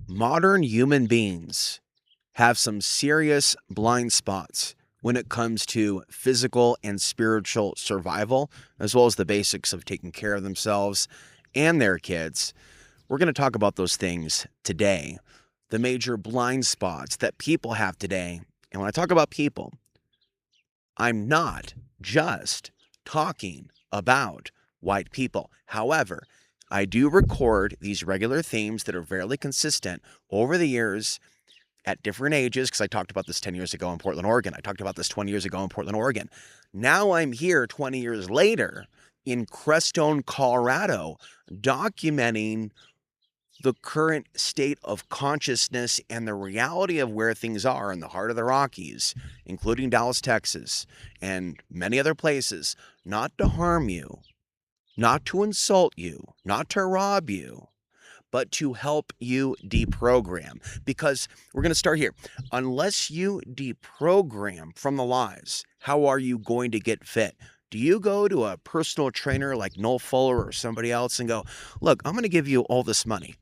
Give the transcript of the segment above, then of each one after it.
Modern human beings have some serious blind spots when it comes to physical and spiritual survival, as well as the basics of taking care of themselves and their kids. We're going to talk about those things today, the major blind spots that people have today. And when I talk about people, I'm not just talking about white people. However, I do record these regular themes that are fairly consistent over the years at different ages, because I talked about this 10 years ago in Portland, Oregon. I talked about this 20 years ago in Portland, Oregon. Now I'm here 20 years later in Crestone, Colorado, documenting the current state of consciousness and the reality of where things are in the heart of the Rockies, including Dallas, Texas, and many other places, not to harm you, not to insult you, not to rob you, but to help you deprogram. Because we're going to start here. Unless you deprogram from the lies, how are you going to get fit? Do you go to a personal trainer like Noel Fuller or somebody else and go, look, I'm going to give you all this money,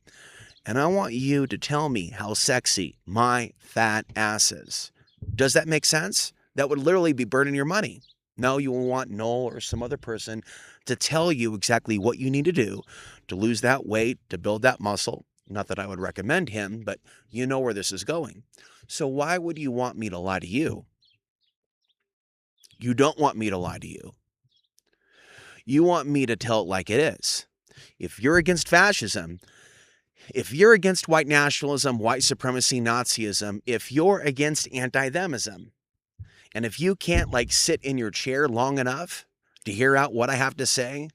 and I want you to tell me how sexy my fat ass is? Does that make sense? That would literally be burning your money. No, you will want Noel or some other person to tell you exactly what you need to do to lose that weight, to build that muscle. Not that I would recommend him, but you know where this is going. So why would you want me to lie to you? You don't want me to lie to you. You want me to tell it like it is. If you're against fascism, if you're against white nationalism, white supremacy, Nazism, if you're against anti-themism, and if you can't sit in your chair long enough to hear out what I have to say,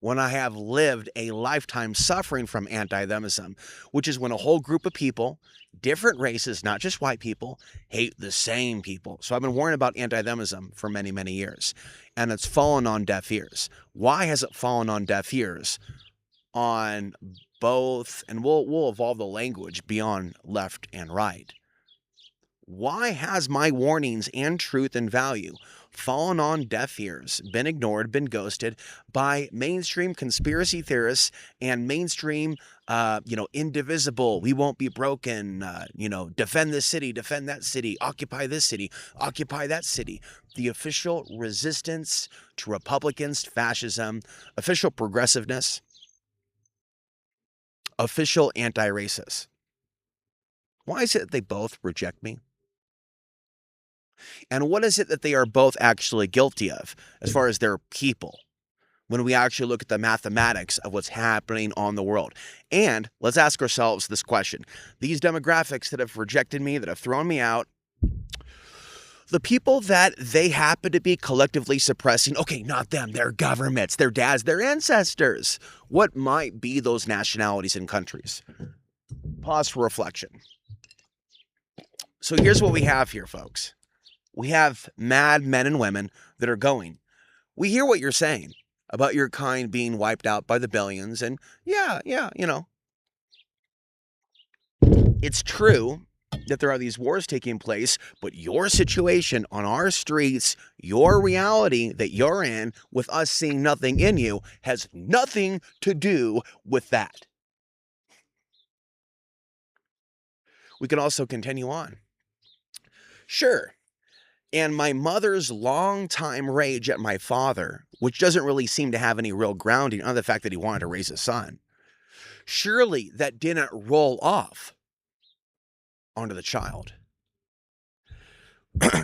when I have lived a lifetime suffering from anti-themism, which is when a whole group of people, different races, not just white people, hate the same people. So I've been warning about anti-themism for many, many years, and it's fallen on deaf ears. Why has it fallen on deaf ears? On both, and we'll evolve the language beyond left and right. Why has my warnings and truth and value fallen on deaf ears, been ignored, been ghosted by mainstream conspiracy theorists and mainstream, indivisible, we won't be broken, defend this city, defend that city, occupy this city, occupy that city, the official resistance to Republicans, fascism, official progressiveness, official anti-racist? Why is it that they both reject me? And what is it that they are both actually guilty of as far as their people when we actually look at the mathematics of what's happening on the world? And let's ask ourselves this question. These demographics that have rejected me, that have thrown me out, the people that they happen to be collectively suppressing, okay, not them, their governments, their dads, their ancestors. What might be those nationalities and countries? Pause for reflection. So here's what we have here, folks. We have mad men and women that are going, we hear what you're saying about your kind being wiped out by the billions. And yeah, it's true that there are these wars taking place, but your situation on our streets, your reality that you're in with us seeing nothing in you has nothing to do with that. We can also continue on. Sure. And my mother's longtime rage at my father, which doesn't really seem to have any real grounding on the fact that he wanted to raise a son, surely that didn't roll off onto the child.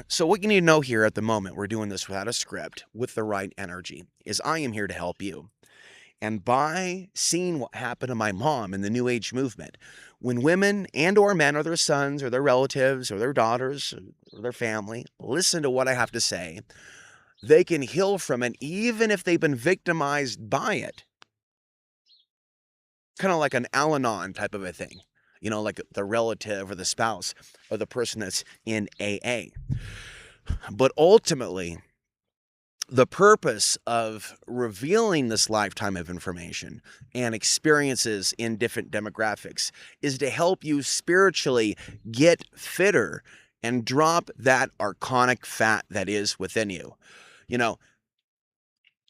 So what you need to know here at the moment, we're doing this without a script, with the right energy, is I am here to help you. And by seeing what happened to my mom in the New Age movement, when women and or men or their sons or their relatives or their daughters or their family listen to what I have to say, they can heal from it even if they've been victimized by it. Kind of like an Al-Anon type of a thing, like the relative or the spouse or the person that's in AA. But ultimately, the purpose of revealing this lifetime of information and experiences in different demographics is to help you spiritually get fitter and drop that archonic fat that is within you.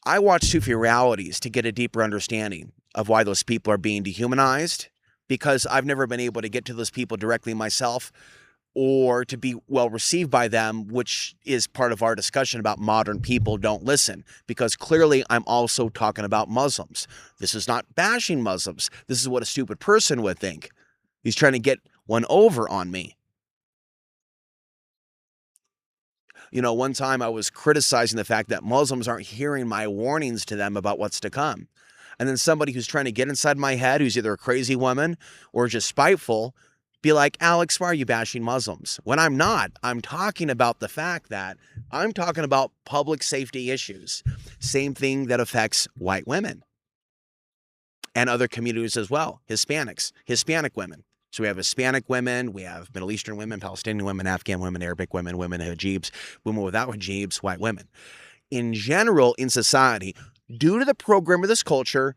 I watch Sufi realities to get a deeper understanding of why those people are being dehumanized, because I've never been able to get to those people directly myself or to be well received by them, which is part of our discussion about modern people don't listen, because clearly I'm also talking about Muslims. This is not bashing Muslims. This is what a stupid person would think. He's trying to get one over on me. One time I was criticizing the fact that Muslims aren't hearing my warnings to them about what's to come. And then somebody who's trying to get inside my head, who's either a crazy woman or just spiteful, be like, Alex, why are you bashing Muslims? When I'm not. I'm talking about the fact that I'm talking about public safety issues. Same thing that affects white women and other communities as well. Hispanic women. So we have Hispanic women, we have Middle Eastern women, Palestinian women, Afghan women, Arabic women, women hijabs, women without hijabs, white women. In general, in society, due to the program of this culture,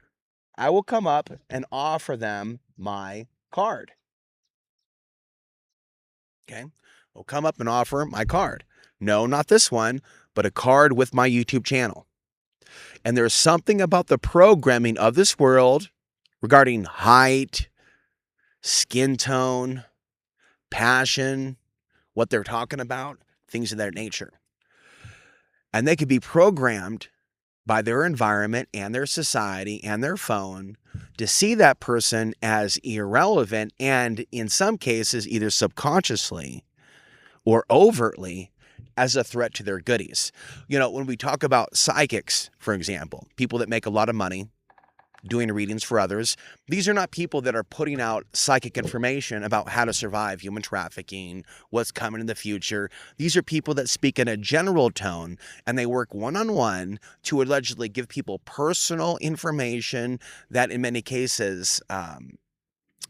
I will come up and offer them my card. Okay? I'll come up and offer my card. No, not this one, but a card with my YouTube channel. And there's something about the programming of this world regarding height, skin tone, passion, what they're talking about, things of that nature. And they could be programmed by their environment and their society and their phone to see that person as irrelevant and, in some cases, either subconsciously or overtly as a threat to their goodies. When we talk about psychics, for example, people that make a lot of money doing readings for others, these are not people that are putting out psychic information about how to survive human trafficking, what's coming in the future. These are people that speak in a general tone, and they work one-on-one to allegedly give people personal information that in many cases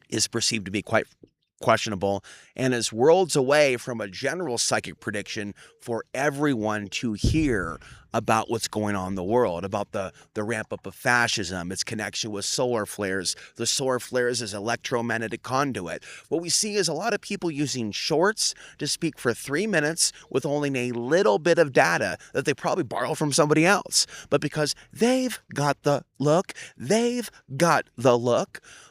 is perceived to be quite questionable and is worlds away from a general psychic prediction for everyone to hear about what's going on in the world, about the ramp up of fascism, its connection with solar flares, the solar flares as electromagnetic conduit. What we see is a lot of people using shorts to speak for 3 minutes with only a little bit of data that they probably borrow from somebody else. But because they've got the look,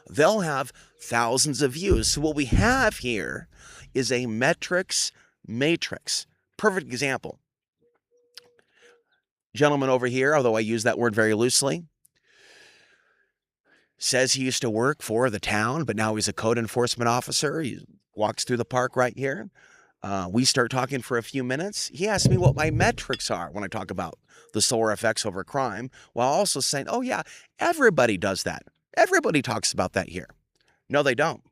they'll have thousands of views. So what we have here is a metrics matrix. Perfect example. Gentleman over here, although I use that word very loosely, says he used to work for the town, but now he's a code enforcement officer. He walks through the park right here. We start talking for a few minutes. He asks me what my metrics are when I talk about the solar effects over crime, while also saying, oh yeah, everybody does that. Everybody talks about that here. No, they don't.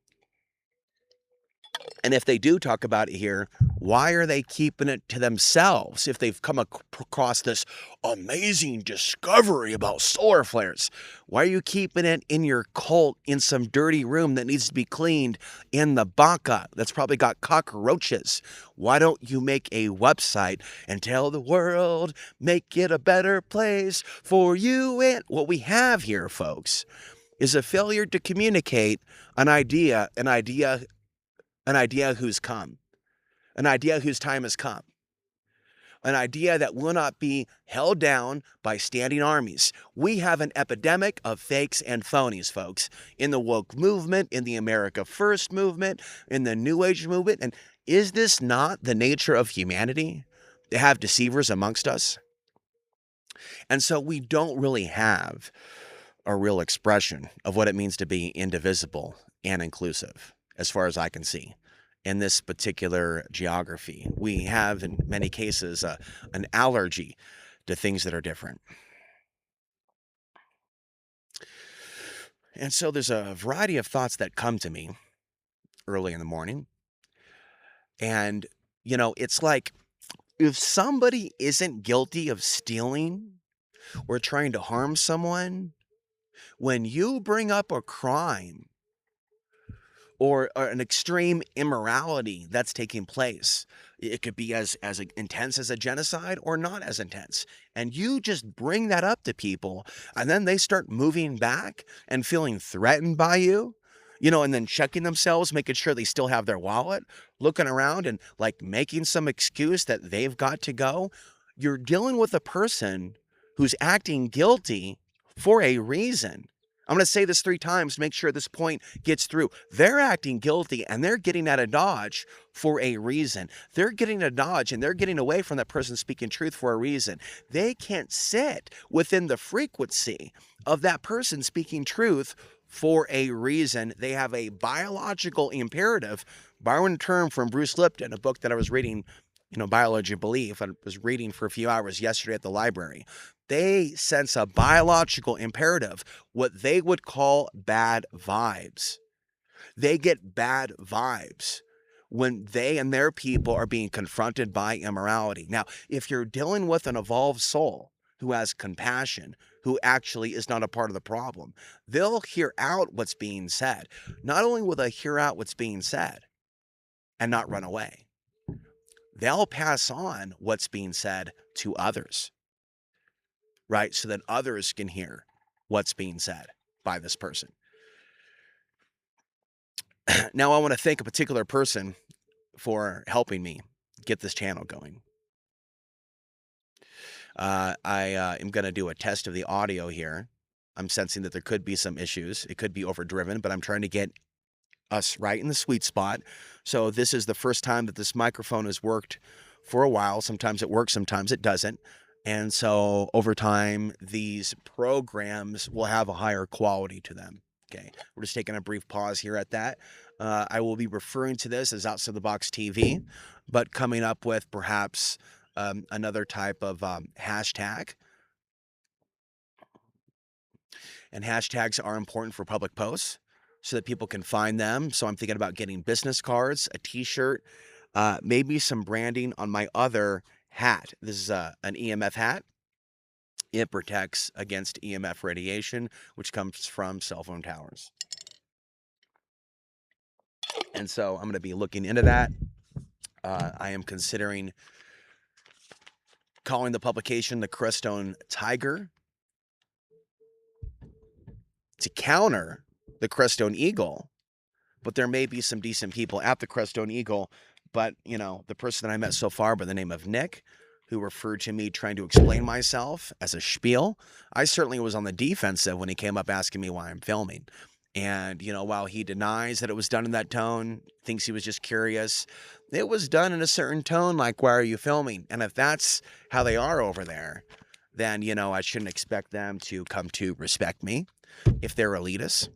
And if they do talk about it here, why are they keeping it to themselves if they've come across this amazing discovery about solar flares? Why are you keeping it in your cult in some dirty room that needs to be cleaned in the bunker that's probably got cockroaches? Why don't you make a website and tell the world, make it a better place for you? And what we have here, folks, is a failure to communicate an idea who's come, an idea whose time has come, an idea that will not be held down by standing armies. We have an epidemic of fakes and phonies, folks, in the woke movement, in the America First movement, in the New Age movement. And is this not the nature of humanity, to have deceivers amongst us? And so we don't really have a real expression of what it means to be indivisible and inclusive, as far as I can see, in this particular geography. We have, in many cases, an allergy to things that are different. And so there's a variety of thoughts that come to me early in the morning. And, it's like if somebody isn't guilty of stealing or trying to harm someone, when you bring up a crime or an extreme immorality that's taking place, it could be as intense as a genocide or not as intense. And you just bring that up to people, and then they start moving back and feeling threatened by you, and then checking themselves, making sure they still have their wallet, looking around and like making some excuse that they've got to go. You're dealing with a person who's acting guilty for a reason. I'm going to say this 3 times to make sure this point gets through. They're acting guilty and they're getting out of Dodge for a reason. They're getting a Dodge and they're getting away from that person speaking truth for a reason. They can't sit within the frequency of that person speaking truth for a reason. They have a biological imperative, borrowing a term from Bruce Lipton, a book that I was reading, Biology of Belief. I was reading for a few hours yesterday at the library. They sense a biological imperative, what they would call bad vibes. They get bad vibes when they and their people are being confronted by immorality. Now, if you're dealing with an evolved soul who has compassion, who actually is not a part of the problem, they'll hear out what's being said. Not only will they hear out what's being said and not run away, they'll pass on what's being said to others, right? So that others can hear what's being said by this person. Now, I want to thank a particular person for helping me get this channel going. I am going to do a test of the audio here. I'm sensing that there could be some issues. It could be overdriven, but I'm trying to get us right in the sweet spot. So this is the first time that this microphone has worked for a while. Sometimes it works, sometimes it doesn't. And so over time, these programs will have a higher quality to them. Okay, we're just taking a brief pause here at that. I will be referring to this as Outside the Box TV, but coming up with perhaps another type of hashtag. And hashtags are important for public posts so that people can find them. So I'm thinking about getting business cards, a t-shirt, maybe some branding on my other hat. This is an EMF hat. It protects against EMF radiation, which comes from cell phone towers. And so I'm going to be looking into that. I am considering calling the publication the Crestone Tiger to counter the Crestone Eagle. But there may be some decent people at the Crestone Eagle. But, the person that I met so far by the name of Nick, who referred to me trying to explain myself as a spiel, I certainly was on the defensive when he came up asking me why I'm filming. And, while he denies that it was done in that tone, thinks he was just curious, it was done in a certain tone, like, why are you filming? And if that's how they are over there, then, I shouldn't expect them to come to respect me if they're elitists.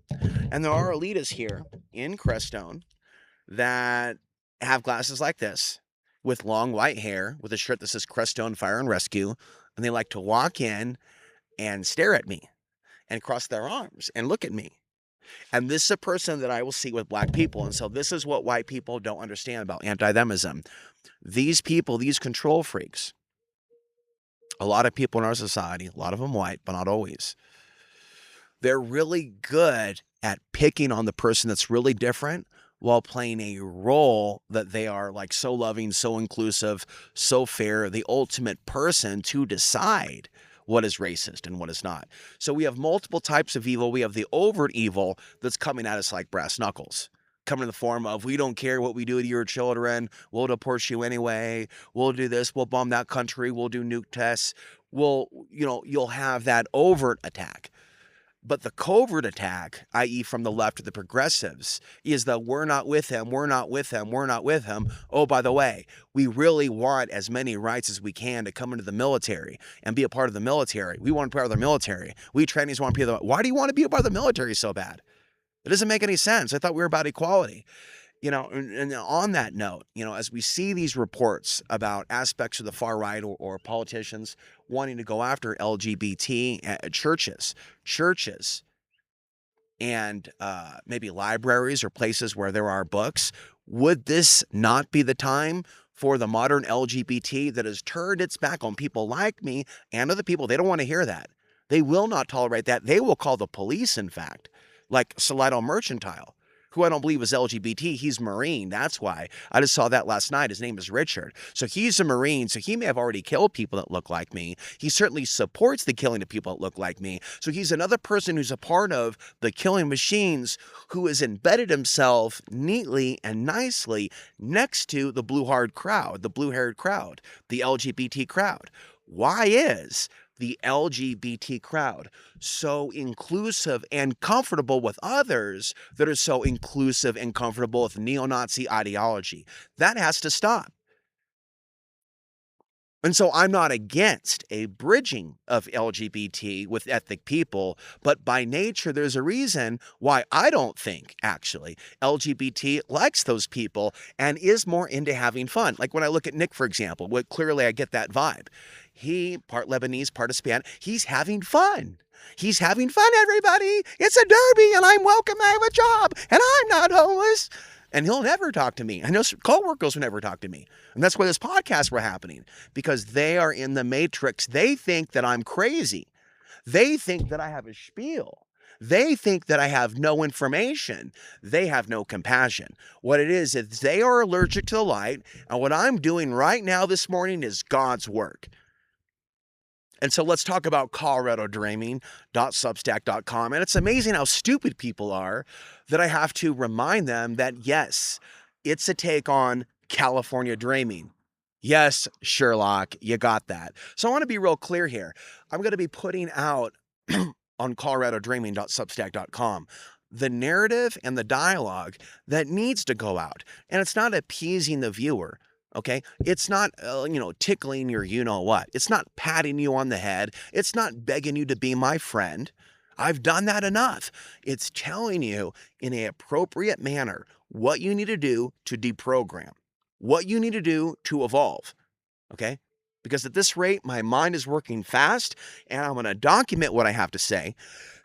And there are elitists here in Crestone that have glasses like this, with long white hair, with a shirt that says Crestone Fire and Rescue, and they like to walk in and stare at me and cross their arms and look at me. And this is a person that I will see with black people. And so this is what white people don't understand about anti-themism. These people, these control freaks, a lot of people in our society, a lot of them white, but not always, they're really good at picking on the person that's really different while playing a role that they are like so loving, so inclusive, so fair, the ultimate person to decide what is racist and what is not. So we have multiple types of evil. We have the overt evil that's coming at us like brass knuckles, coming in the form of, we don't care what we do to your children. We'll deport you anyway. We'll do this. We'll bomb that country. We'll do nuke tests. You'll have that overt attack. But the covert attack, i.e. from the left of the progressives, is the we're not with him, we're not with him, we're not with him. Oh, by the way, we really want as many rights as we can to come into the military and be a part of the military. We want to be part of the military. We trainees want to be the... Why do you want to be a part of the military so bad? It doesn't make any sense. I thought we were about equality. And on that note, as we see these reports about aspects of the far right or politicians wanting to go after LGBT churches and maybe libraries or places where there are books, would this not be the time for the modern LGBT that has turned its back on people like me and other people? They don't want to hear that. They will not tolerate that. They will call the police, in fact, like Salado Mercantile, who I don't believe is LGBT. He's Marine. That's why. I just saw that last night. His name is Richard. So he's a Marine. So he may have already killed people that look like me. He certainly supports the killing of people that look like me. So he's another person who's a part of the killing machines who has embedded himself neatly and nicely next to the blue-haired crowd, the LGBT crowd. Why is the LGBT crowd, so inclusive and comfortable with others that are so inclusive and comfortable with neo-Nazi ideology. That has to stop. And so I'm not against a bridging of LGBT with ethnic people, but by nature, there's a reason why I don't think, actually, LGBT likes those people and is more into having fun. Like when I look at Nick, for example, clearly I get that vibe. He, part Lebanese, part Hispanic, he's having fun. He's having fun, everybody. It's a derby and I'm welcome. I have a job and I'm not homeless. And he'll never talk to me. I know coworkers will never talk to me. And that's why this podcast were happening, because they are in the matrix. They think that I'm crazy. They think that I have a spiel. They think that I have no information. They have no compassion. What it is they are allergic to the light. And what I'm doing right now this morning is God's work. And so let's talk about coloradodreaming.substack.com. And it's amazing how stupid people are that I have to remind them that, yes, it's a take on California dreaming. Yes, Sherlock, you got that. So I want to be real clear here. I'm going to be putting out on coloradodreaming.substack.com the narrative and the dialogue that needs to go out. And it's not appeasing the viewer. Okay, it's not, tickling your you-know-what. It's not patting you on the head. It's not begging you to be my friend. I've done that enough. It's telling you in an appropriate manner what you need to do to deprogram, what you need to do to evolve, okay? Because at this rate, my mind is working fast, and I'm going to document what I have to say,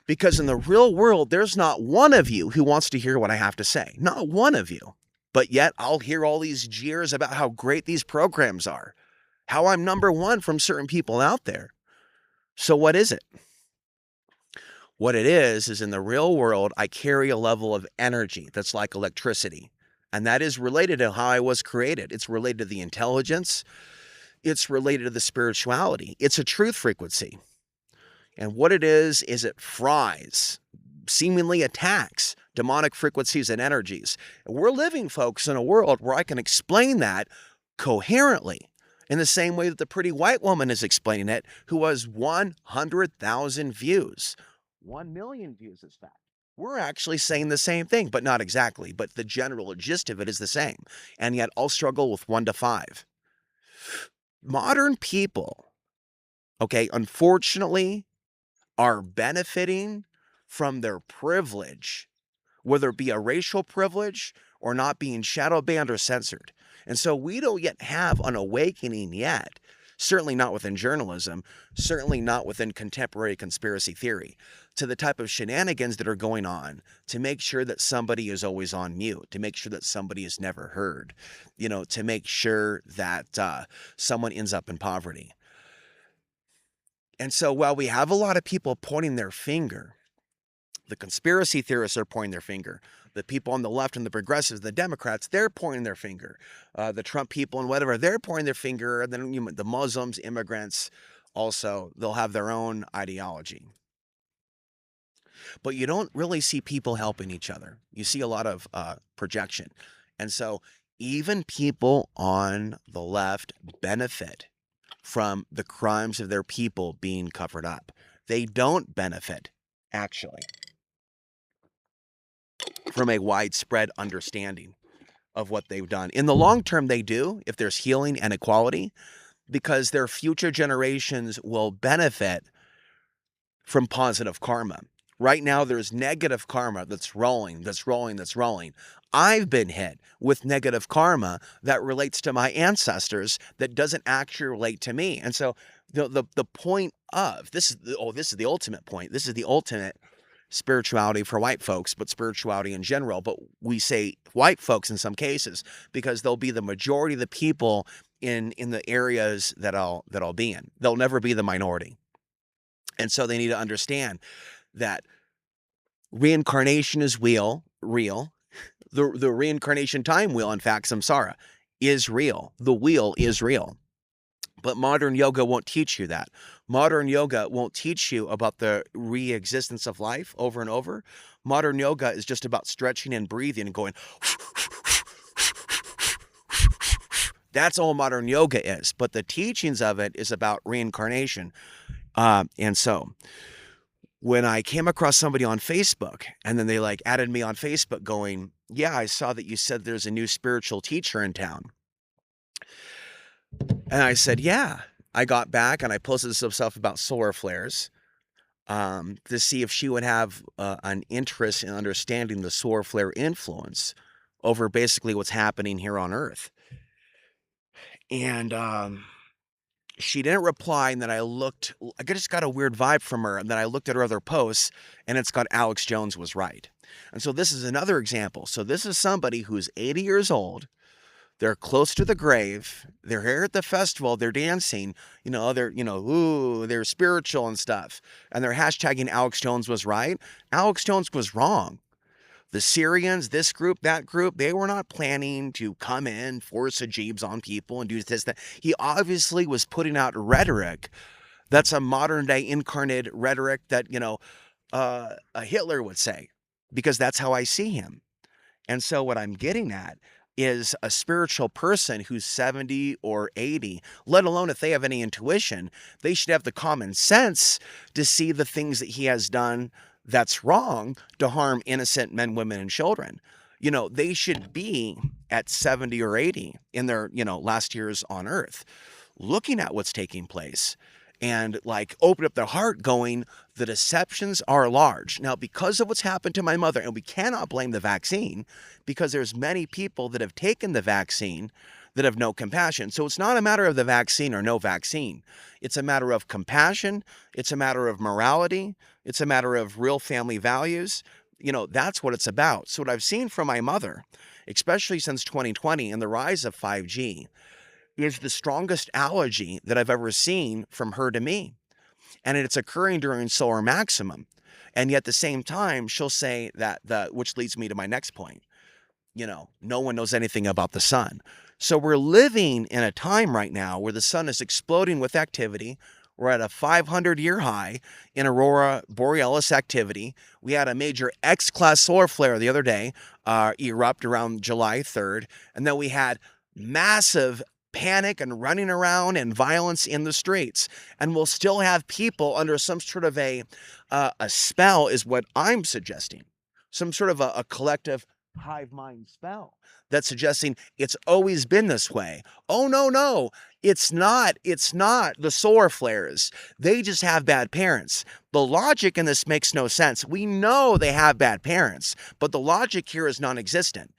because in the real world, there's not one of you who wants to hear what I have to say. Not one of you. But yet I'll hear all these jeers about how great these programs are, how I'm number one from certain people out there. So what is it? What it is in the real world, I carry a level of energy that's like electricity. And that is related to how I was created. It's related to the intelligence. It's related to the spirituality. It's a truth frequency. And what it is it fries, seemingly attacks demonic frequencies and energies. And we're living, folks, in a world where I can explain that coherently in the same way that the pretty white woman is explaining it, who has 100,000 views. 1 million views is fact. We're actually saying the same thing, but not exactly. But the general gist of it is the same. And yet I'll struggle with 1 to 5. Modern people, okay, unfortunately, are benefiting from their privilege, whether it be a racial privilege or not being shadow banned or censored. And so we don't yet have an awakening yet, certainly not within journalism, certainly not within contemporary conspiracy theory, to the type of shenanigans that are going on to make sure that somebody is always on mute, to make sure that somebody is never heard, to make sure that someone ends up in poverty. And so while we have a lot of people pointing their finger, the conspiracy theorists are pointing their finger. The people on the left and the progressives, the Democrats, they're pointing their finger. The Trump people and whatever, they're pointing their finger. And then the Muslims, immigrants, also, they'll have their own ideology. But you don't really see people helping each other. You see a lot of projection. And so even people on the left benefit from the crimes of their people being covered up. They don't benefit, actually, from a widespread understanding of what they've done. In the long term, they do, if there's healing and equality, because their future generations will benefit from positive karma. Right now, there's negative karma that's rolling. I've been hit with negative karma that relates to my ancestors that doesn't actually relate to me. And so the point of this is the ultimate point. This is the ultimate spirituality for white folks, but spirituality in general. But we say white folks in some cases because they'll be the majority of the people in the areas that I'll be in. They'll never be the minority. And so they need to understand that reincarnation is real. The reincarnation time wheel, in fact, samsara, is real. The wheel is real. But modern yoga won't teach you that. Modern yoga won't teach you about the re-existence of life over and over. Modern yoga is just about stretching and breathing and going. That's all modern yoga is. But the teachings of it is about reincarnation. And so when I came across somebody on Facebook and then they like added me on Facebook going, yeah, I saw that you said there's a new spiritual teacher in town. And I said, yeah. I got back and I posted some stuff about solar flares to see if she would have an interest in understanding the solar flare influence over basically what's happening here on Earth. And she didn't reply. And then I just got a weird vibe from her. And then I looked at her other posts and it's got Alex Jones was right. And so this is another example. So this is somebody who's 80 years old. They're close to the grave. They're here at the festival. They're dancing. They're spiritual and stuff. And they're hashtagging Alex Jones was right. Alex Jones was wrong. The Syrians, this group, that group, they were not planning to come in, force hijabs on people and do this, that. He obviously was putting out rhetoric that's a modern day incarnate rhetoric that, a Hitler would say, because that's how I see him. And so what I'm getting at is a spiritual person who's 70 or 80, let alone if they have any intuition, they should have the common sense to see the things that he has done that's wrong to harm innocent men, women, and children. They should be at 70 or 80 in their, last years on earth, looking at what's taking place and like open up their heart going, the deceptions are large. Now, because of what's happened to my mother, and we cannot blame the vaccine because there's many people that have taken the vaccine that have no compassion. So it's not a matter of the vaccine or no vaccine. It's a matter of compassion. It's a matter of morality. It's a matter of real family values. That's what it's about. So what I've seen from my mother, especially since 2020 and the rise of 5G, is the strongest allergy that I've ever seen from her to me. And it's occurring during solar maximum. And yet at the same time, she'll say which leads me to my next point. No one knows anything about the sun. So we're living in a time right now where the sun is exploding with activity. We're at a 500-year high in aurora borealis activity. We had a major X-class solar flare the other day erupt around July 3rd. And then we had massive panic and running around and violence in the streets. And we'll still have people under some sort of a spell is what I'm suggesting. Some sort of a collective hive mind spell that's suggesting it's always been this way. Oh, no, it's not. It's not the solar flares. They just have bad parents. The logic in this makes no sense. We know they have bad parents, but the logic here is non-existent.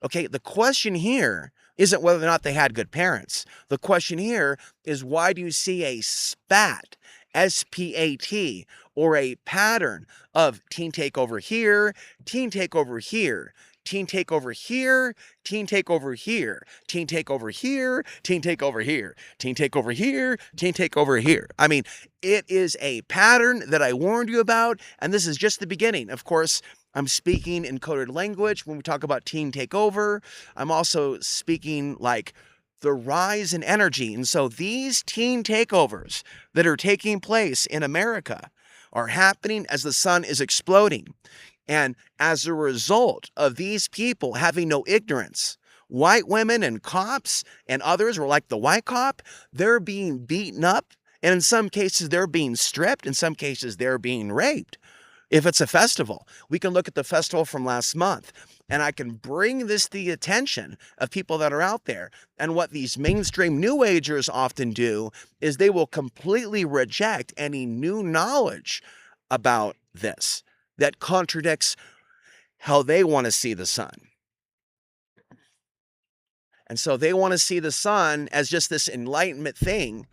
Okay, the question here isn't whether or not they had good parents. The question here is, why do you see a spat, S-P-A-T, or a pattern of teen takeover here, teen takeover here, teen takeover here, teen takeover here, teen takeover here, teen takeover here, teen takeover here, teen takeover here. I mean, it is a pattern that I warned you about, and this is just the beginning. Of course, I'm speaking in coded language when we talk about teen takeover. I'm also speaking like the rise in energy. And so these teen takeovers that are taking place in America are happening as the sun is exploding. And as a result of these people having no ignorance, white women and cops and others were like the white cop, they're being beaten up. And in some cases, they're being stripped. In some cases, they're being raped. If it's a festival, we can look at the festival from last month, and I can bring this to the attention of people that are out there. And what these mainstream New Agers often do is they will completely reject any new knowledge about this that contradicts how they want to see the sun. And so they want to see the sun as just this enlightenment thing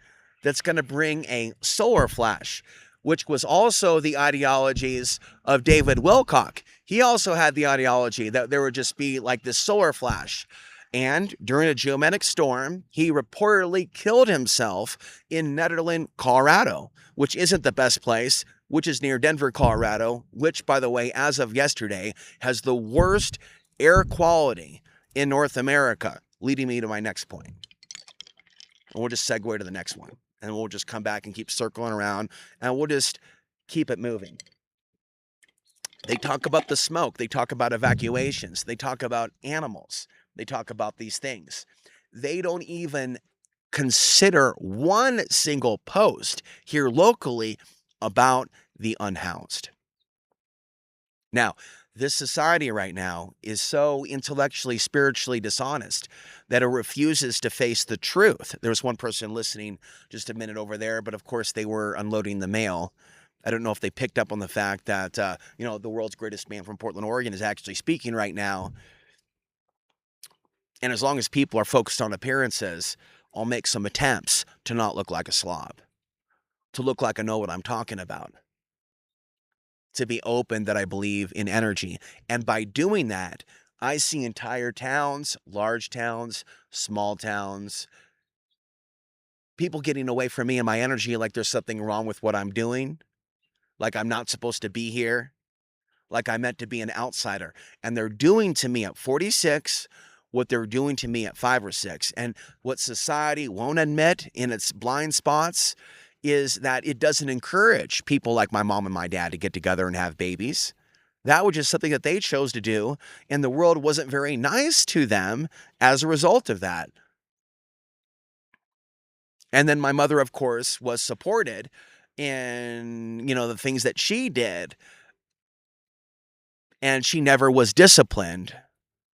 that's going to bring a solar flash, which was also the ideologies of David Wilcock. He also had the ideology that there would just be like this solar flash. And during a geomagnetic storm, he reportedly killed himself in Netherland, Colorado, which isn't the best place, which is near Denver, Colorado, which, by the way, as of yesterday, has the worst air quality in North America, leading me to my next point. And we'll just segue to the next one. And we'll just come back and keep circling around, and we'll just keep it moving. They talk about the smoke. They talk about evacuations. They talk about animals. They talk about these things. They don't even consider one single post here locally about the unhoused. Now, this society right now is so intellectually, spiritually dishonest that it refuses to face the truth. There was one person listening just a minute over there, but of course they were unloading the mail. I don't know if they picked up on the fact that, the world's greatest man from Portland, Oregon is actually speaking right now. And as long as people are focused on appearances, I'll make some attempts to not look like a slob, to look like I know what I'm talking about, to be open that I believe in energy. And by doing that, I see entire towns, large towns, small towns, people getting away from me and my energy like there's something wrong with what I'm doing, like I'm not supposed to be here, like I meant to be an outsider. And they're doing to me at 46 what they're doing to me at 5 or 6. And what society won't admit in its blind spots is that it doesn't encourage people like my mom and my dad to get together and have babies. That was just something that they chose to do, and the world wasn't very nice to them as a result of that. And then my mother, of course, was supported in, the things that she did, and she never was disciplined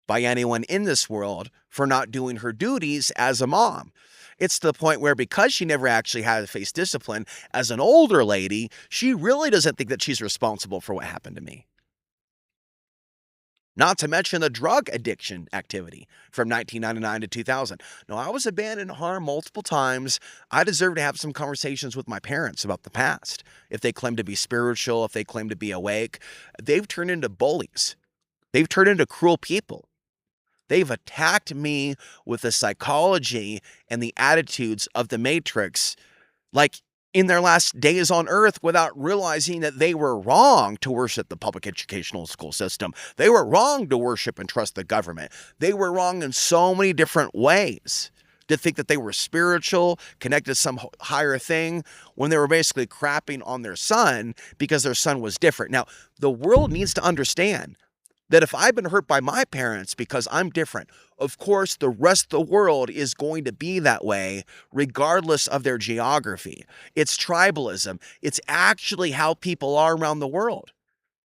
by anyone in this world for not doing her duties as a mom. It's to the point where, because she never actually had to face discipline as an older lady, she really doesn't think that she's responsible for what happened to me. Not to mention the drug addiction activity from 1999 to 2000. No, I was abandoned and harmed multiple times. I deserve to have some conversations with my parents about the past. If they claim to be spiritual, if they claim to be awake, they've turned into bullies. They've turned into cruel people. They've attacked me with the psychology and the attitudes of the Matrix, like in their last days on Earth, without realizing that they were wrong to worship the public educational school system. They were wrong to worship and trust the government. They were wrong in so many different ways to think that they were spiritual, connected to some higher thing, when they were basically crapping on their son because their son was different. Now, the world needs to understand that if I've been hurt by my parents because I'm different, of course, the rest of the world is going to be that way, regardless of their geography. It's tribalism. It's actually how people are around the world.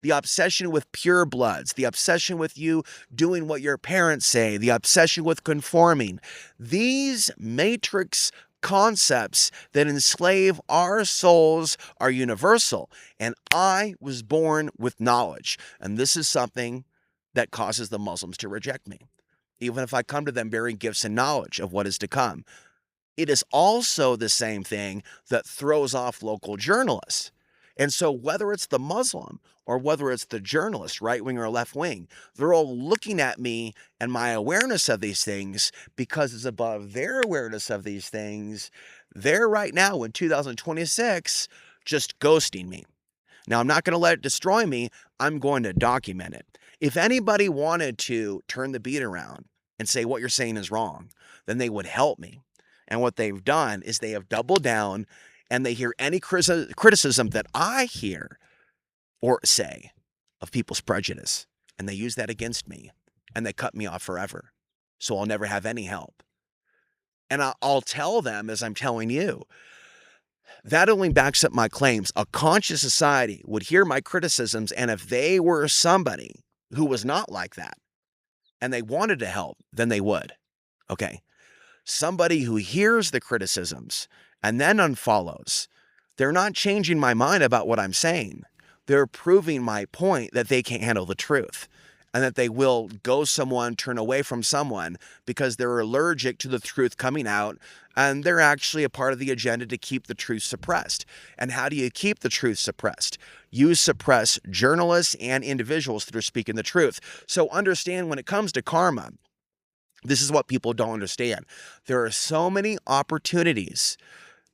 The obsession with purebloods, the obsession with you doing what your parents say, the obsession with conforming. These matrix concepts that enslave our souls are universal. And I was born with knowledge. And this is something that causes the Muslims to reject me, even if I come to them bearing gifts and knowledge of what is to come. It is also the same thing that throws off local journalists. And so whether it's the Muslim or whether it's the journalist, right wing or left wing, they're all looking at me and my awareness of these things because it's above their awareness of these things. They're right now in 2026 just ghosting me. Now, I'm not going to let it destroy me. I'm going to document it. If anybody wanted to turn the beat around and say what you're saying is wrong, then they would help me. And what they've done is they have doubled down, and they hear any criticism that I hear or say of people's prejudice, and they use that against me, and they cut me off forever. So I'll never have any help. And I'll tell them, as I'm telling you, that only backs up my claims. A conscious society would hear my criticisms, and if they were somebody who was not like that and they wanted to help, then they would. Okay. Somebody who hears the criticisms and then unfollows, they're not changing my mind about what I'm saying. They're proving my point that they can't handle the truth, and that they will go someone, turn away from someone because they're allergic to the truth coming out, and they're actually a part of the agenda to keep the truth suppressed. And how do you keep the truth suppressed? You suppress journalists and individuals that are speaking the truth. So understand, when it comes to karma, this is what people don't understand. There are so many opportunities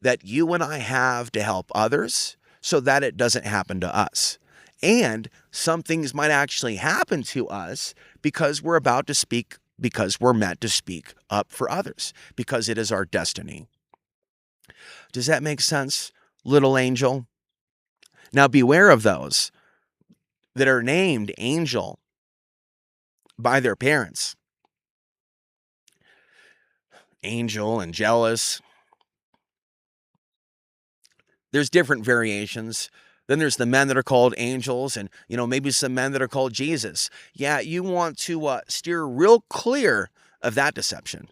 that you and I have to help others so that it doesn't happen to us. And some things might actually happen to us because we're about to speak, because we're meant to speak up for others, because it is our destiny. Does that make sense, little angel? Now beware of those that are named angel by their parents. Angel and jealous. There's different variations. Then there's the men that are called angels, and maybe some men that are called Jesus. Yeah, you want to steer real clear of that deception.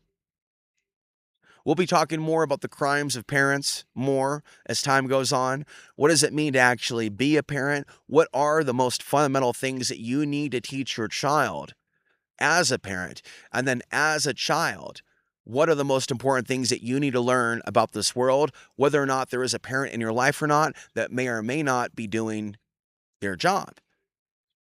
We'll be talking more about the crimes of parents more as time goes on. What does it mean to actually be a parent? What are the most fundamental things that you need to teach your child as a parent? And then as a child, what are the most important things that you need to learn about this world, whether or not there is a parent in your life or not that may or may not be doing their job?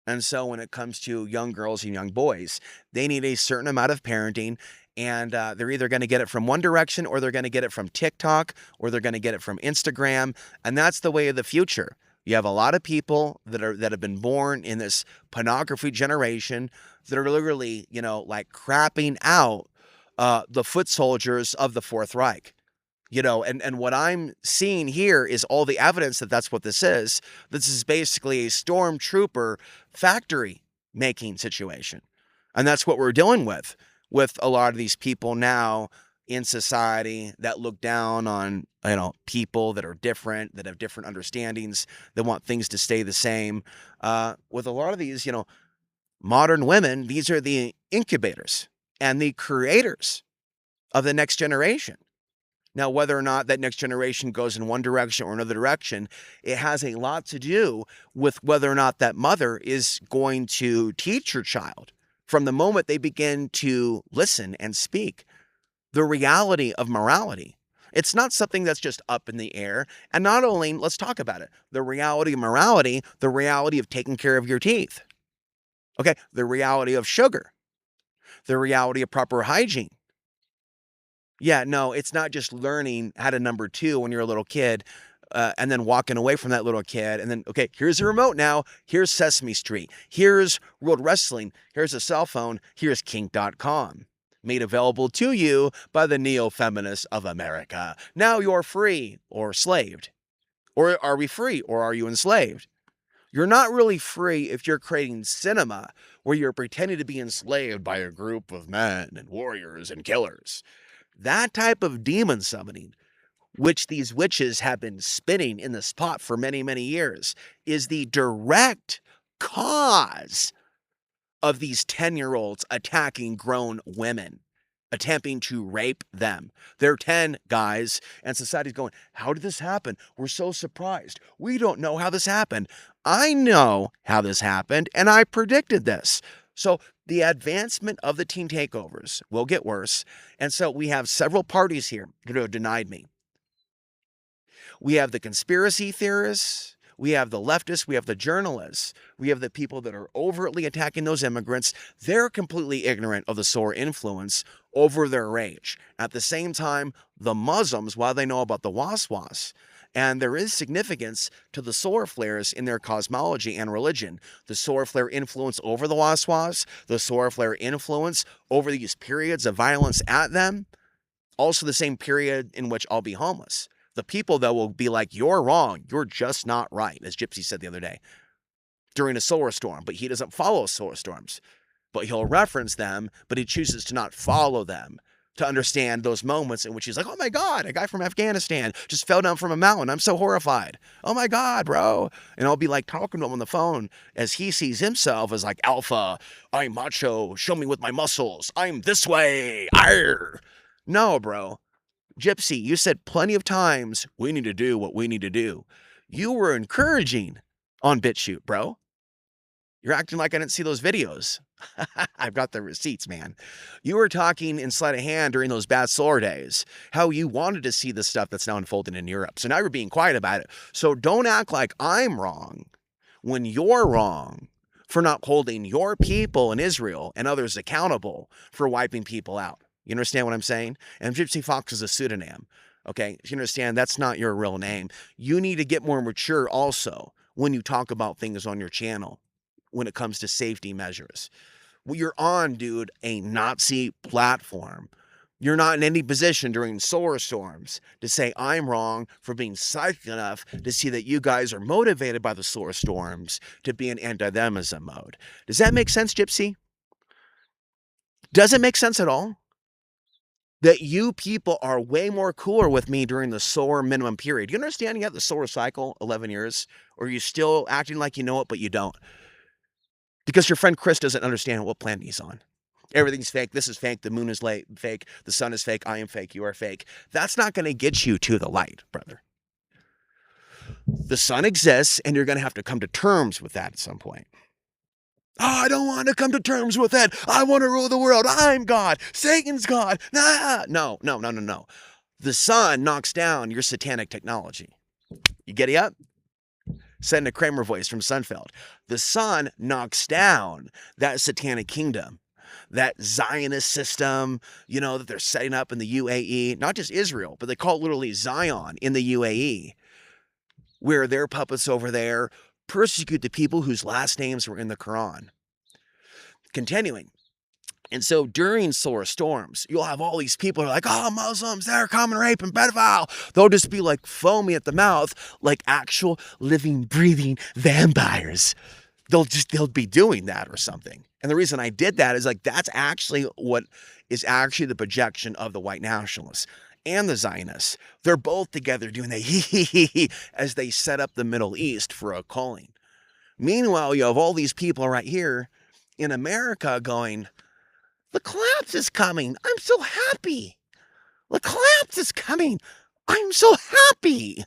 And so when it comes to young girls and young boys, they need a certain amount of parenting, and they're either going to get it from one direction, or they're going to get it from TikTok, or they're going to get it from Instagram. And that's the way of the future. You have a lot of people that have been born in this pornography generation that are literally, like crapping out the foot soldiers of the Fourth Reich. And what I'm seeing here is all the evidence that that's what this is. This is basically a stormtrooper factory making situation. And that's what we're dealing with a lot of these people now in society that look down on, people that are different, that have different understandings, that want things to stay the same. With a lot of these, modern women, these are the incubators and the creators of the next generation. Now, whether or not that next generation goes in one direction or another direction, it has a lot to do with whether or not that mother is going to teach her child from the moment they begin to listen and speak the reality of morality. It's not something that's just up in the air. And not only, let's talk about it, the reality of morality, the reality of taking care of your teeth. Okay, the reality of sugar, the reality of proper hygiene. Yeah, no, it's not just learning how to number two when you're a little kid, and then walking away from that little kid. And then, okay, here's a remote now. Here's Sesame Street. Here's World Wrestling. Here's a cell phone. Here's kink.com. Made available to you by the neo-feminists of America. Now you're free or slaved. Or are we free or are you enslaved? You're not really free if you're creating cinema where you're pretending to be enslaved by a group of men and warriors and killers. That type of demon summoning, which these witches have been spinning in this pot for many, many years, is the direct cause of these 10-year-olds attacking grown women, attempting to rape them. They're 10, guys, and society's going, how did this happen? We're so surprised. We don't know how this happened. I know how this happened, and I predicted this. So the advancement of the teen takeovers will get worse. And so we have several parties here that have denied me. We have the conspiracy theorists. We have the leftists. We have the journalists. We have the people that are overtly attacking those immigrants. They're completely ignorant of the SOAR influence over their rage. At the same time, the Muslims, while they know about the waswas, and there is significance to the solar flares in their cosmology and religion. The solar flare influence over the waswas, the solar flare influence over these periods of violence at them, also the same period in which I'll be homeless. The people, though, will be like, you're wrong, you're just not right, as Gypsy said the other day, during a solar storm. But he doesn't follow solar storms. But he'll reference them, but he chooses to not follow them, to understand those moments in which he's like, oh my God, a guy from Afghanistan just fell down from a mountain. I'm so horrified. Oh my God, bro. And I'll be like talking to him on the phone as he sees himself as like alpha. I'm macho. Show me with my muscles. I'm this way. Arr. No, bro. Gypsy, you said plenty of times, we need to do what we need to do. You were encouraging on BitChute, bro. You're acting like I didn't see those videos. I've got the receipts, man. You were talking in sleight of hand during those bad solar days, how you wanted to see the stuff that's now unfolding in Europe. So now you're being quiet about it. So don't act like I'm wrong when you're wrong for not holding your people in Israel and others accountable for wiping people out. You understand what I'm saying? And Gypsy Fox is a pseudonym. Okay, you understand that's not your real name. You need to get more mature also when you talk about things on your channel when it comes to safety measures. Well, you're on, dude, a Nazi platform. You're not in any position during solar storms to say I'm wrong for being psychic enough to see that you guys are motivated by the solar storms to be in anti-themism mode. Does that make sense, Gypsy? Does it make sense at all? that you people are way more cooler with me during the solar minimum period. You understand you have the solar cycle, 11 years, or are you still acting like you know it, but you don't? Because your friend Chris doesn't understand what planet he's on. Everything's fake. This is fake. The moon is fake. The sun is fake. I am fake. You are fake. That's not going to get you to the light, brother. The sun exists, and you're going to have to come to terms with that at some point. Oh, I don't want to come to terms with it. I want to rule the world. I'm God. Satan's God. Nah. No. The sun knocks down your satanic technology. You get it up? Said in a Kramer voice from Sunfeld. The sun knocks down that satanic kingdom, that Zionist system, that they're setting up in the UAE, not just Israel, but they call it literally Zion in the UAE, where their puppets over there persecute the people whose last names were in the Quran. Continuing. And so during solar storms, you'll have all these people who are like, oh, Muslims, they're common rape and pedophile. They'll just be like foamy at the mouth, like actual living, breathing vampires. They'll be doing that or something. And the reason I did that is like, that's actually what is actually the projection of the white nationalists and the Zionists. They're both together doing the as they set up the Middle East for a calling. Meanwhile, you have all these people right here in America going, the collapse is coming. I'm so happy. The collapse is coming. I'm so happy.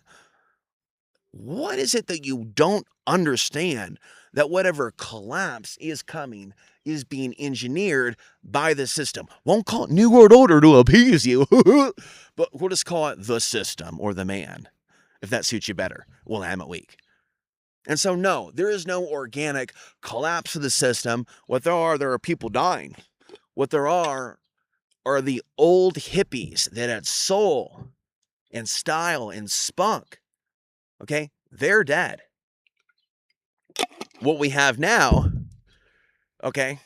What is it that you don't understand? That whatever collapse is coming is being engineered by the system. Won't call it New World Order to appease you, but we'll just call it the system or the man, if that suits you better. Well, I'm at weak. And so, no, there is no organic collapse of the system. What there are people dying. What there are the old hippies that had soul and style and spunk. Okay? They're dead. What we have now, okay,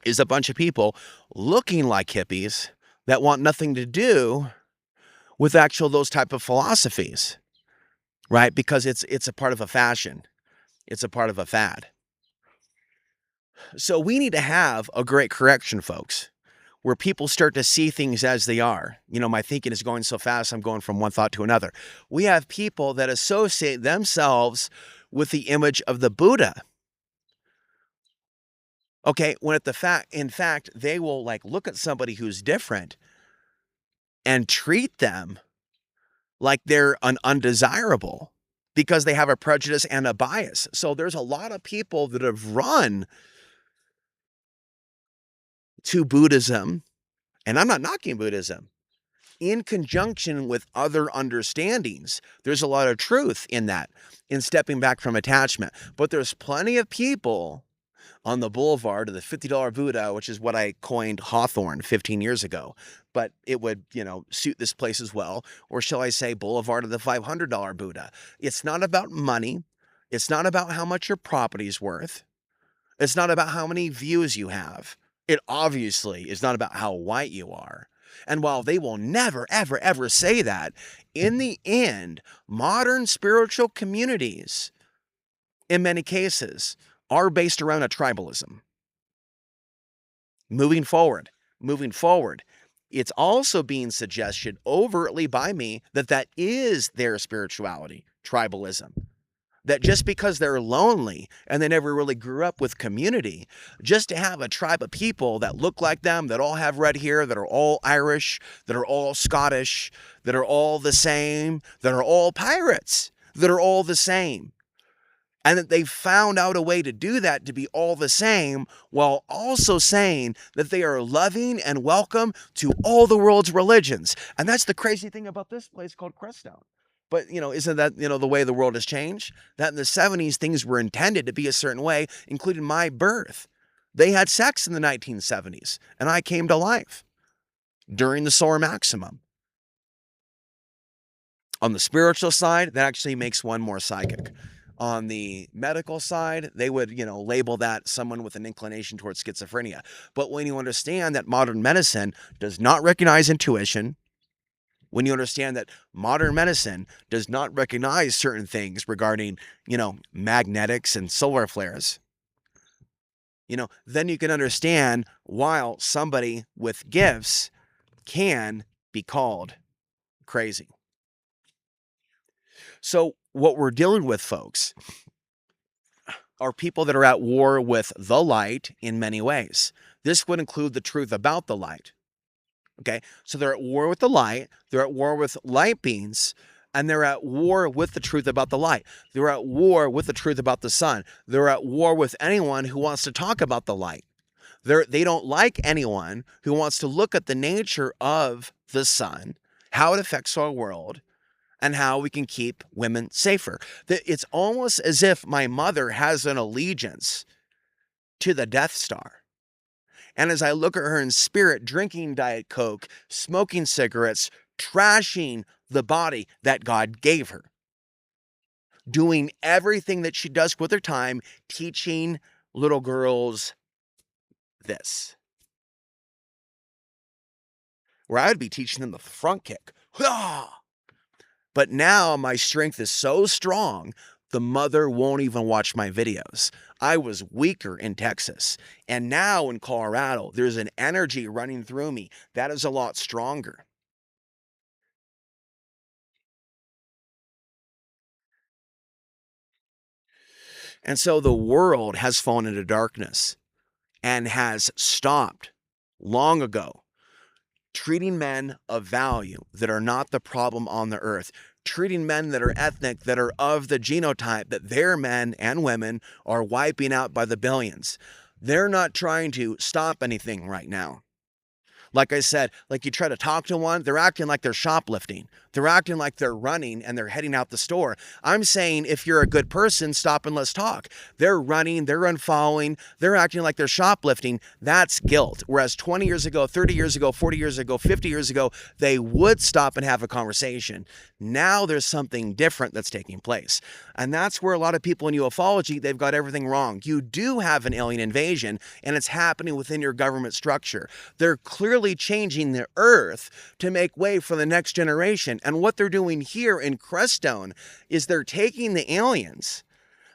is a bunch of people looking like hippies that want nothing to do with actual those type of philosophies, right? Because it's a part of a fashion. It's a part of a fad. So we need to have a great correction, folks, where people start to see things as they are. My thinking is going so fast, I'm going from one thought to another. We have people that associate themselves with the image of the Buddha. Okay, when in fact, they will like look at somebody who's different and treat them like they're an undesirable because they have a prejudice and a bias. So there's a lot of people that have run to Buddhism, and I'm not knocking Buddhism, in conjunction with other understandings. There's a lot of truth in that, in stepping back from attachment. But there's plenty of people on the boulevard of the $50 Buddha, which is what I coined Hawthorne 15 years ago. But it would, suit this place as well. Or shall I say boulevard of the $500 Buddha. It's not about money. It's not about how much your property's worth. It's not about how many views you have. It obviously is not about how white you are. And while they will never, ever, ever say that, in the end, modern spiritual communities, in many cases, are based around a tribalism. Moving forward, it's also being suggested overtly by me that is their spirituality, tribalism. That just because they're lonely and they never really grew up with community, just to have a tribe of people that look like them, that all have red hair, that are all Irish, that are all Scottish, that are all the same, that are all pirates, that are all the same. And that they found out a way to do that, to be all the same, while also saying that they are loving and welcome to all the world's religions. And that's the crazy thing about this place called Crestone. But, isn't that, the way the world has changed? That in the 70s, things were intended to be a certain way, including my birth. They had sex in the 1970s, and I came to life during the solar maximum. On the spiritual side, that actually makes one more psychic. On the medical side, they would, label that someone with an inclination towards schizophrenia. But when you understand that modern medicine does not recognize intuition, when you understand that modern medicine does not recognize certain things regarding, magnetics and solar flares, then you can understand why somebody with gifts can be called crazy. So what we're dealing with, folks, are people that are at war with the light in many ways. This would include the truth about the light. Okay, so they're at war with the light, they're at war with light beings, and they're at war with the truth about the light. They're at war with the truth about the sun. They're at war with anyone who wants to talk about the light. They don't like anyone who wants to look at the nature of the sun, how it affects our world, and how we can keep women safer. It's almost as if my mother has an allegiance to the Death Star. And as I look at her in spirit, drinking Diet Coke, smoking cigarettes, trashing the body that God gave her, doing everything that she does with her time, teaching little girls this, where I would be teaching them the front kick. But now my strength is so strong, the mother won't even watch my videos. I was weaker in Texas. And now in Colorado, there's an energy running through me that is a lot stronger. And so the world has fallen into darkness and has stopped long ago treating men of value that are not the problem on the earth, treating men that are ethnic, that are of the genotype, that their men and women are wiping out by the billions. They're not trying to stop anything right now. Like I said, like you try to talk to one, they're acting like they're shoplifting. They're acting like they're running and they're heading out the store. I'm saying if you're a good person, stop and let's talk. They're running, they're unfollowing, they're acting like they're shoplifting. That's guilt. Whereas 20 years ago, 30 years ago, 40 years ago, 50 years ago, they would stop and have a conversation. Now there's something different that's taking place. And that's where a lot of people in ufology, they've got everything wrong. You do have an alien invasion and it's happening within your government structure. They're clearly changing the earth to make way for the next generation. And what they're doing here in Crestone is they're taking the aliens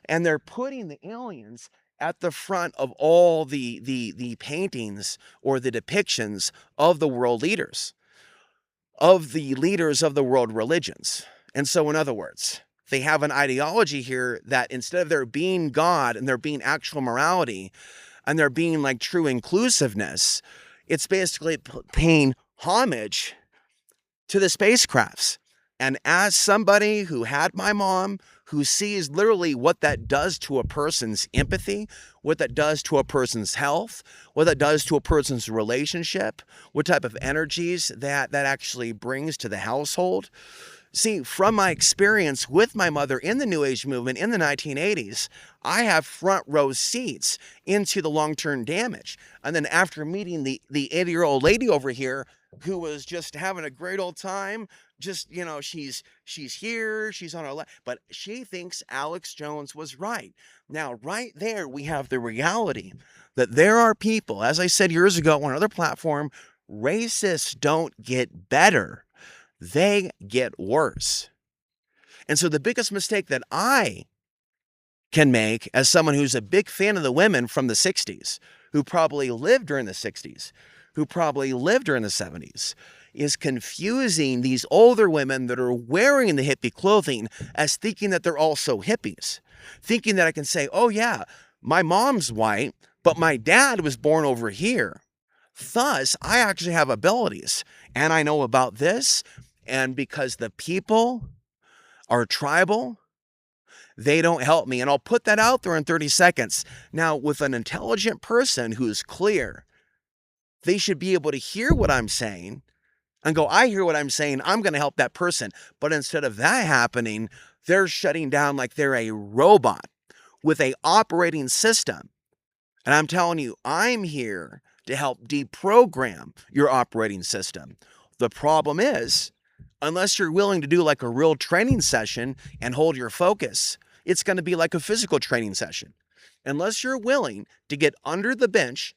and they're putting the aliens at the front of all the paintings or the depictions of the world leaders, of the leaders of the world religions. And so in other words, they have an ideology here that instead of there being God and there being actual morality and there being like true inclusiveness, it's basically paying homage to the spacecrafts. And as somebody who had my mom, who sees literally what that does to a person's empathy, what that does to a person's health, what that does to a person's relationship, what type of energies that actually brings to the household. See, from my experience with my mother in the New Age movement in the 1980s, I have front row seats into the long-term damage. And then after meeting the 80-year-old lady over here who was just having a great old time, just, you know, she's here, she's on our left, but she thinks Alex Jones was right. Now, right there, we have the reality that there are people, as I said years ago on another platform, racists don't get better. They get worse. And so the biggest mistake that I can make as someone who's a big fan of the women from the 60s, who probably lived during the 60s, who probably lived during the 70s, is confusing these older women that are wearing the hippie clothing as thinking that they're also hippies. Thinking that I can say, oh yeah, my mom's white, but my dad was born over here. Thus, I actually have abilities and I know about this. And because the people are tribal, they don't help me. And I'll put that out there in 30 seconds. Now, with an intelligent person who's clear, they should be able to hear what I'm saying and go, I hear what I'm saying. I'm going to help that person. But instead of that happening, they're shutting down like they're a robot with an operating system. And I'm telling you, I'm here to help deprogram your operating system. The problem is, unless you're willing to do like a real training session and hold your focus, it's going to be like a physical training session. Unless you're willing to get under the bench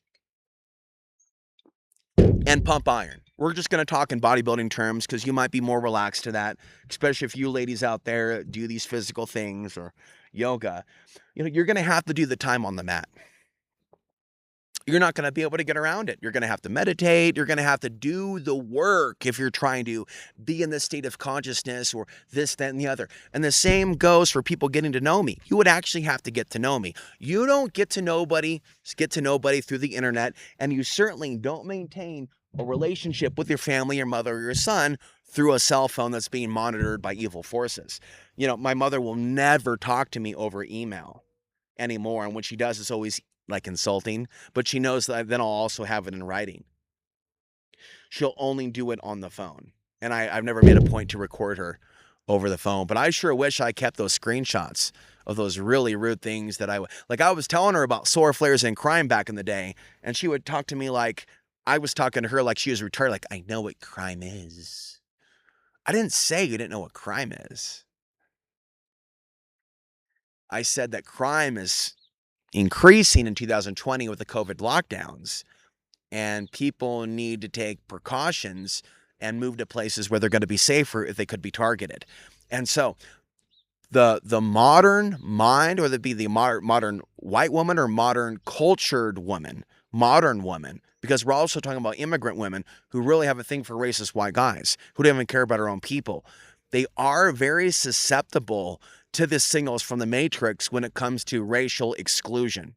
and pump iron. We're just going to talk in bodybuilding terms because you might be more relaxed to that, especially if you ladies out there do these physical things or yoga. You know, you're going to have to do the time on the mat. you're not going to be able to get around it. You're going to have to meditate. You're going to have to do the work if you're trying to be in this state of consciousness or this, that, and the other. And the same goes for people getting to know me. You would actually have to get to know me. You don't get to nobody through the internet, and you certainly don't maintain a relationship with your family, your mother, or your son through a cell phone that's being monitored by evil forces. You know, my mother will never talk to me over email anymore. And when she does, it's always like insulting, but she knows that then I'll also have it in writing. She'll only do it on the phone. And I've never made a point to record her over the phone, but I sure wish I kept those screenshots of those really rude things that I was telling her about solar flares and crime back in the day. And she would talk to me like I was talking to her like she was retarded. Like, I know what crime is. I didn't say you didn't know what crime is. I said that crime is increasing in 2020 with the COVID lockdowns, and people need to take precautions and move to places where they're going to be safer if they could be targeted. And so the modern mind, whether it be the modern white woman or modern cultured woman, modern woman, because we're also talking about immigrant women who really have a thing for racist white guys who don't even care about our own people. They are very susceptible to the signals from the Matrix when it comes to racial exclusion.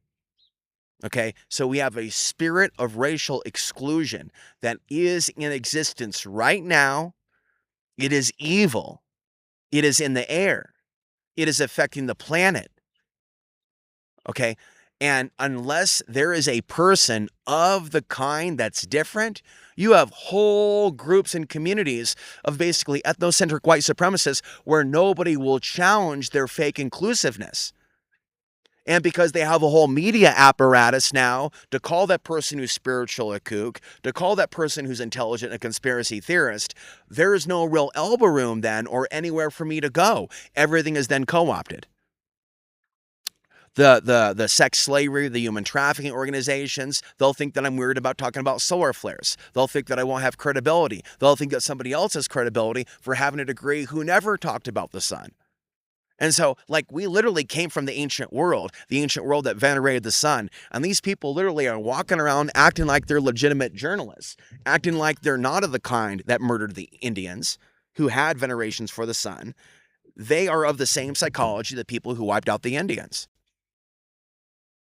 Okay, so we have a spirit of racial exclusion that is in existence right now. It is evil. It is in the air. It is affecting the planet. Okay, and unless there is a person of the kind that's different, you have whole groups and communities of basically ethnocentric white supremacists where nobody will challenge their fake inclusiveness. And because they have a whole media apparatus now to call that person who's spiritual a kook, to call that person who's intelligent a conspiracy theorist, there is no real elbow room then or anywhere for me to go. Everything is then co-opted. The sex slavery, the human trafficking organizations, they'll think that I'm weird about talking about solar flares. They'll think that I won't have credibility. They'll think that somebody else has credibility for having a degree who never talked about the sun. And so, like, we literally came from the ancient world that venerated the sun. And these people literally are walking around acting like they're legitimate journalists, acting like they're not of the kind that murdered the Indians who had venerations for the sun. They are of the same psychology that people who wiped out the Indians.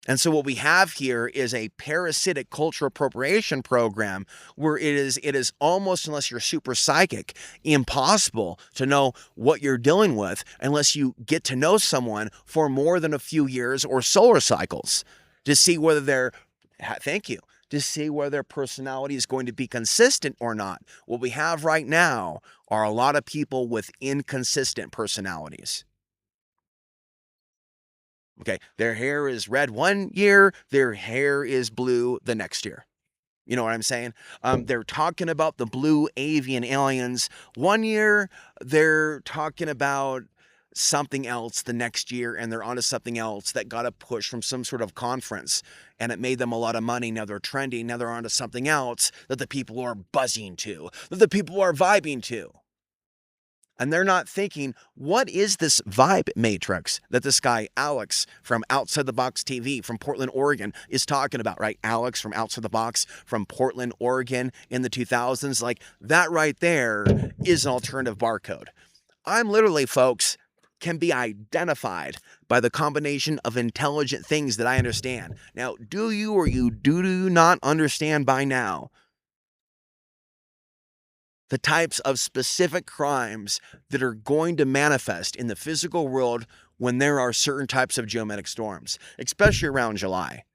And so what we have here is a parasitic cultural appropriation program where it is almost, unless you're super psychic, impossible to know what you're dealing with unless you get to know someone for more than a few years or solar cycles to see whether to see whether their personality is going to be consistent or not. What we have right now are a lot of people with inconsistent personalities. Okay, their hair is red one year, their hair is blue the next year. You know what I'm saying? They're talking about the blue avian aliens one year, they're talking about something else the next year, and they're onto something else that got a push from some sort of conference, and it made them a lot of money. Now they're trending, now they're onto something else that the people are buzzing to, that the people are vibing to. And they're not thinking, what is this vibe matrix that this guy, Alex, from Outside the Box TV from Portland, Oregon, is talking about, right? Alex from Outside the Box from Portland, Oregon in the 2000s. Like, that right there is an alternative barcode. I'm literally, folks, can be identified by the combination of intelligent things that I understand. Now, do you or you do not understand by now the types of specific crimes that are going to manifest in the physical world when there are certain types of geometric storms, especially around July?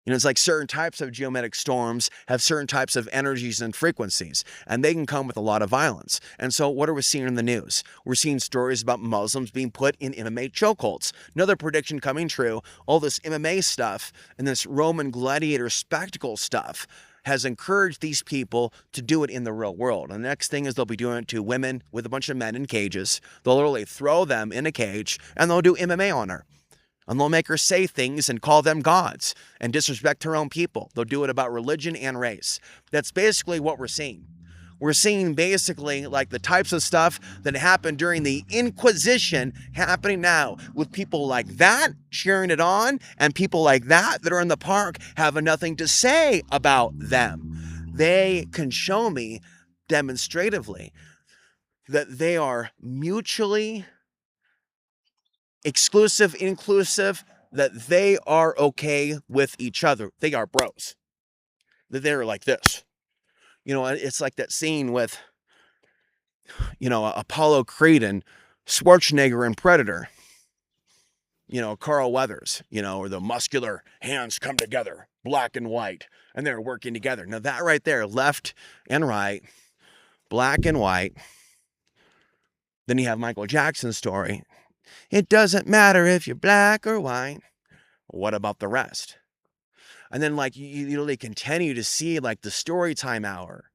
You know, it's like certain types of geometric storms have certain types of energies and frequencies, and they can come with a lot of violence. And so what are we seeing in the news? We're seeing stories about Muslims being put in MMA chokeholds. Another prediction coming true, all this MMA stuff and this Roman gladiator spectacle stuff has encouraged these people to do it in the real world. And the next thing is they'll be doing it to women with a bunch of men in cages. They'll literally throw them in a cage and they'll do MMA on her. And they'll make her say things and call them gods and disrespect her own people. They'll do it about religion and race. That's basically what we're seeing. We're seeing basically like the types of stuff that happened during the Inquisition happening now with people like that cheering it on and people like that are in the park having nothing to say about them. They can show me demonstratively that they are mutually exclusive, inclusive, that they are okay with each other. They are bros. That they're like this. It's like that scene with, Apollo Creed and Schwarzenegger and Predator. Carl Weathers, or the muscular hands come together, black and white, and they're working together. Now that right there, left and right, black and white. Then you have Michael Jackson's story. It doesn't matter if you're black or white. What about the rest? And then like you really continue to see like the story time hour.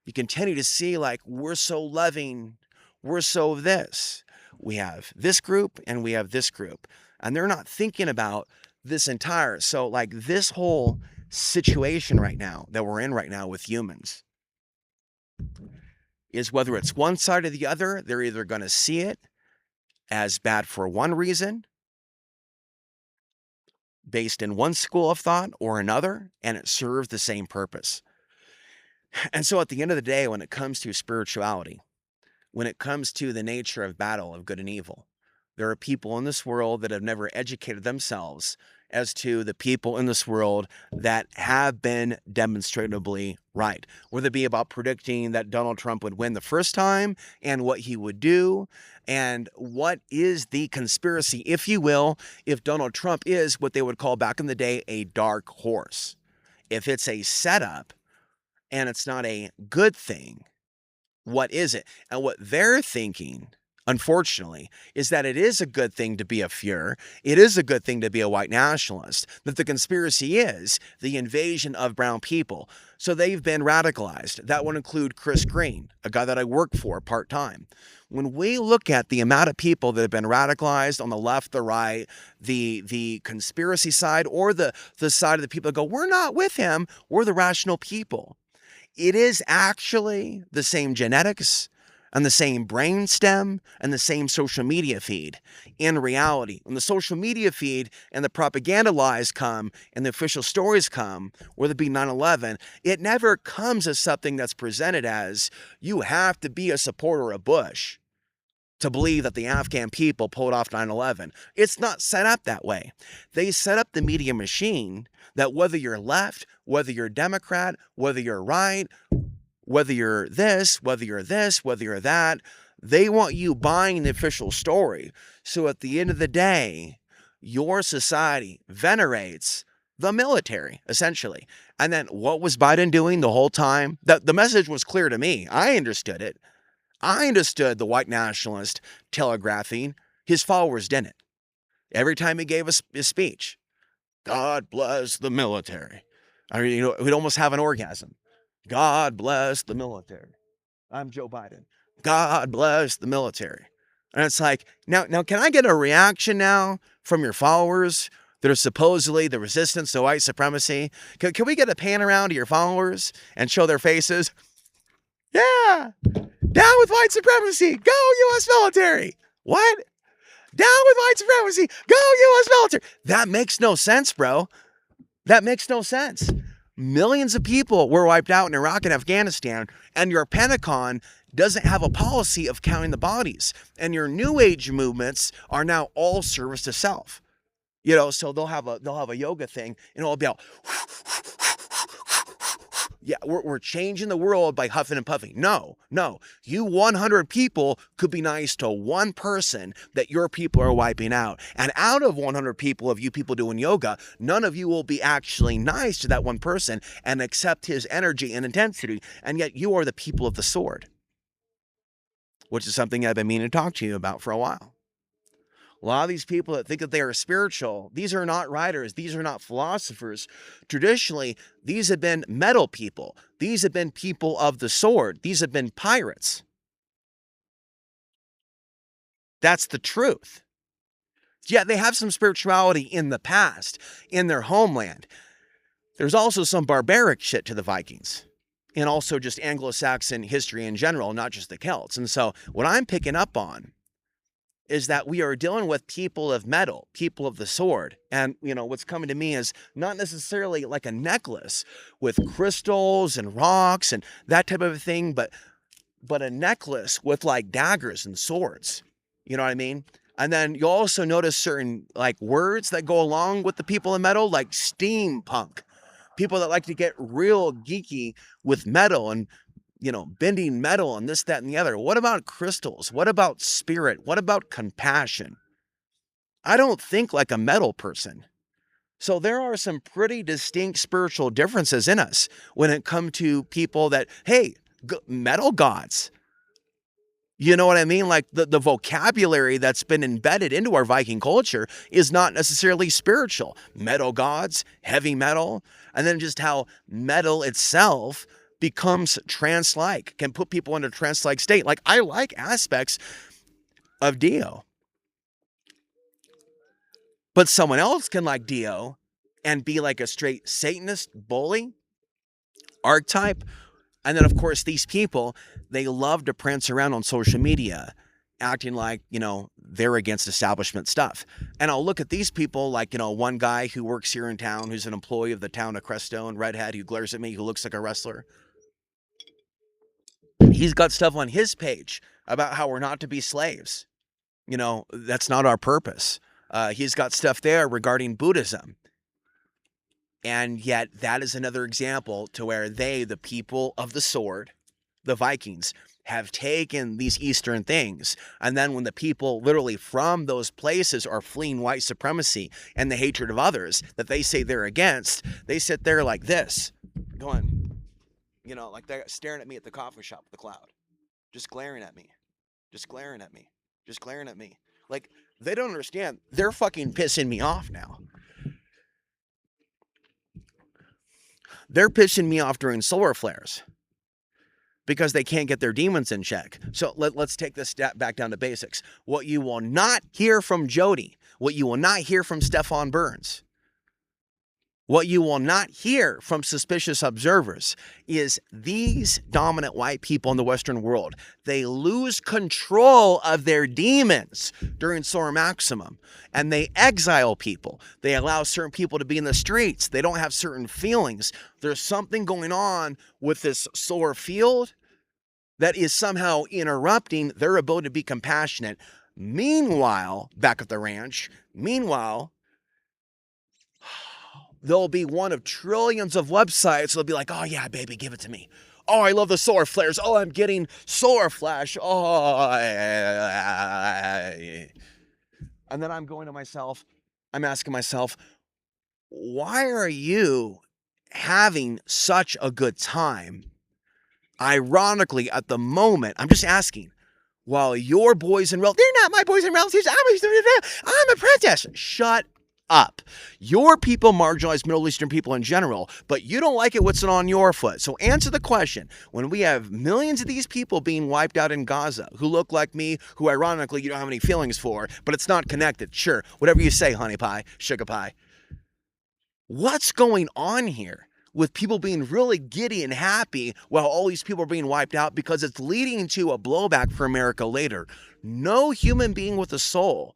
You continue to see like we're so loving, we're so this. We have this group and we have this group. And they're not thinking about this entire. So like this whole situation right now that we're in right now with humans is whether it's one side or the other, they're either going to see it as bad for one reason, based in one school of thought or another, and it serves the same purpose. And so at the end of the day, when it comes to spirituality, when it comes to the nature of battle of good and evil, there are people in this world that have never educated themselves as to the people in this world that have been demonstrably right. Whether it be about predicting that Donald Trump would win the first time and what he would do, and what is the conspiracy, if you will, if Donald Trump is what they would call back in the day a dark horse. If it's a setup and it's not a good thing, what is it? And what they're thinking, unfortunately, is that it is a good thing to be a Fuhrer. It is a good thing to be a white nationalist. That the conspiracy is the invasion of brown people. So they've been radicalized. That would include Chris Green, a guy that I work for part-time. When we look at the amount of people that have been radicalized on the left, the right, the conspiracy side, or the side of the people that go, we're not with him, we're the rational people. It is actually the same genetics and the same brain stem and the same social media feed. In reality, when the social media feed and the propaganda lies come and the official stories come, whether it be 9/11, it never comes as something that's presented as you have to be a supporter of Bush to believe that the Afghan people pulled off 9/11. It's not set up that way. They set up the media machine that whether you're left, whether you're Democrat, whether you're right, whether you're this, whether you're this, whether you're that, they want you buying the official story. So at the end of the day, your society venerates the military, essentially. And then what was Biden doing the whole time? The message was clear to me. I understood it. I understood the white nationalist telegraphing. His followers didn't. Every time he gave us his speech, God bless the military. I mean, we'd almost have an orgasm. God bless the military. I'm Joe Biden. God bless the military. And it's like, now can I get a reaction now from your followers that are supposedly the resistance to white supremacy? Can we get a pan around to your followers and show their faces? Yeah. Down with white supremacy. Go U.S. military. What? Down with white supremacy. Go U.S. military. That makes no sense, bro. That makes no sense. Millions of people were wiped out in Iraq and Afghanistan, and your Pentagon doesn't have a policy of counting the bodies. And your New Age movements are now all service to self. So they'll have a yoga thing, and it'll be all, yeah, we're changing the world by huffing and puffing. No. You 100 people could be nice to one person that your people are wiping out. And out of 100 people of you people doing yoga, none of you will be actually nice to that one person and accept his energy and intensity. And yet you are the people of the sword, which is something I've been meaning to talk to you about for a while. A lot of these people that think that they are spiritual, these are not writers. These are not philosophers. Traditionally, these have been metal people. These have been people of the sword. These have been pirates. That's the truth. Yeah, they have some spirituality in the past, in their homeland. There's also some barbaric shit to the Vikings. and also just Anglo-Saxon history in general, not just the Celts. And so what I'm picking up on is that we are dealing with people of metal, people of the sword. And, what's coming to me is not necessarily like a necklace with crystals and rocks and that type of a thing, but a necklace with like daggers and swords. You know what I mean? And then you'll also notice certain like words that go along with the people of metal, like steampunk. People that like to get real geeky with metal and, bending metal and this, that, and the other. What about crystals? What about spirit? What about compassion? I don't think like a metal person. So there are some pretty distinct spiritual differences in us when it comes to people that, hey, metal gods. You know what I mean? Like the vocabulary that's been embedded into our Viking culture is not necessarily spiritual. Metal gods, heavy metal, and then just how metal itself becomes trance-like, can put people into a trance-like state. Like I like aspects of Dio, but someone else can like Dio and be like a straight Satanist bully archetype. And then, of course, these people, they love to prance around on social media, acting like, they're against establishment stuff. And I'll look at these people like, one guy who works here in town, who's an employee of the town of Crestone, redhead, who glares at me, who looks like a wrestler. He's got stuff on his page about how we're not to be slaves. That's not our purpose. He's got stuff there regarding Buddhism. And yet that is another example to where the people of the sword, the Vikings, have taken these Eastern things. And then when the people literally from those places are fleeing white supremacy and the hatred of others that they say they're against, they sit there like this, going, like they're staring at me at the coffee shop with the cloud, just glaring at me, just glaring at me, just glaring at me. Like they don't understand. They're fucking pissing me off now. They're pissing me off during solar flares because they can't get their demons in check. So let's take this step back down to basics. What you will not hear from Jody, what you will not hear from Stefan Burns, what you will not hear from suspicious observers is these dominant white people in the Western world. They lose control of their demons during Solar Maximum, and they exile people. They allow certain people to be in the streets. They don't have certain feelings. There's something going on with this solar field that is somehow interrupting their ability to be compassionate. Meanwhile, back at the ranch, there'll be one of trillions of websites. They'll be like, oh yeah, baby, give it to me. Oh, I love the solar flares. Oh, I'm getting solar flash. Oh, and then I'm going to myself, I'm asking myself, why are you having such a good time? Ironically, at the moment, I'm just asking, while your boys and relatives, they're not my boys and relatives, I'm a princess. Shut up. Your people marginalize Middle Eastern people in general, but you don't like it what's on your foot. So answer the question. When we have millions of these people being wiped out in Gaza who look like me, who ironically you don't have any feelings for, but it's not connected. Sure, whatever you say, honey pie, sugar pie. What's going on here with people being really giddy and happy while all these people are being wiped out because it's leading to a blowback for America later? No human being with a soul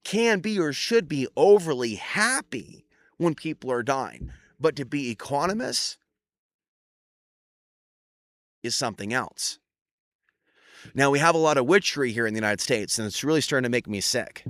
can be or should be overly happy when people are dying. But to be equanimous is something else. Now, we have a lot of witchery here in the United States, and it's really starting to make me sick.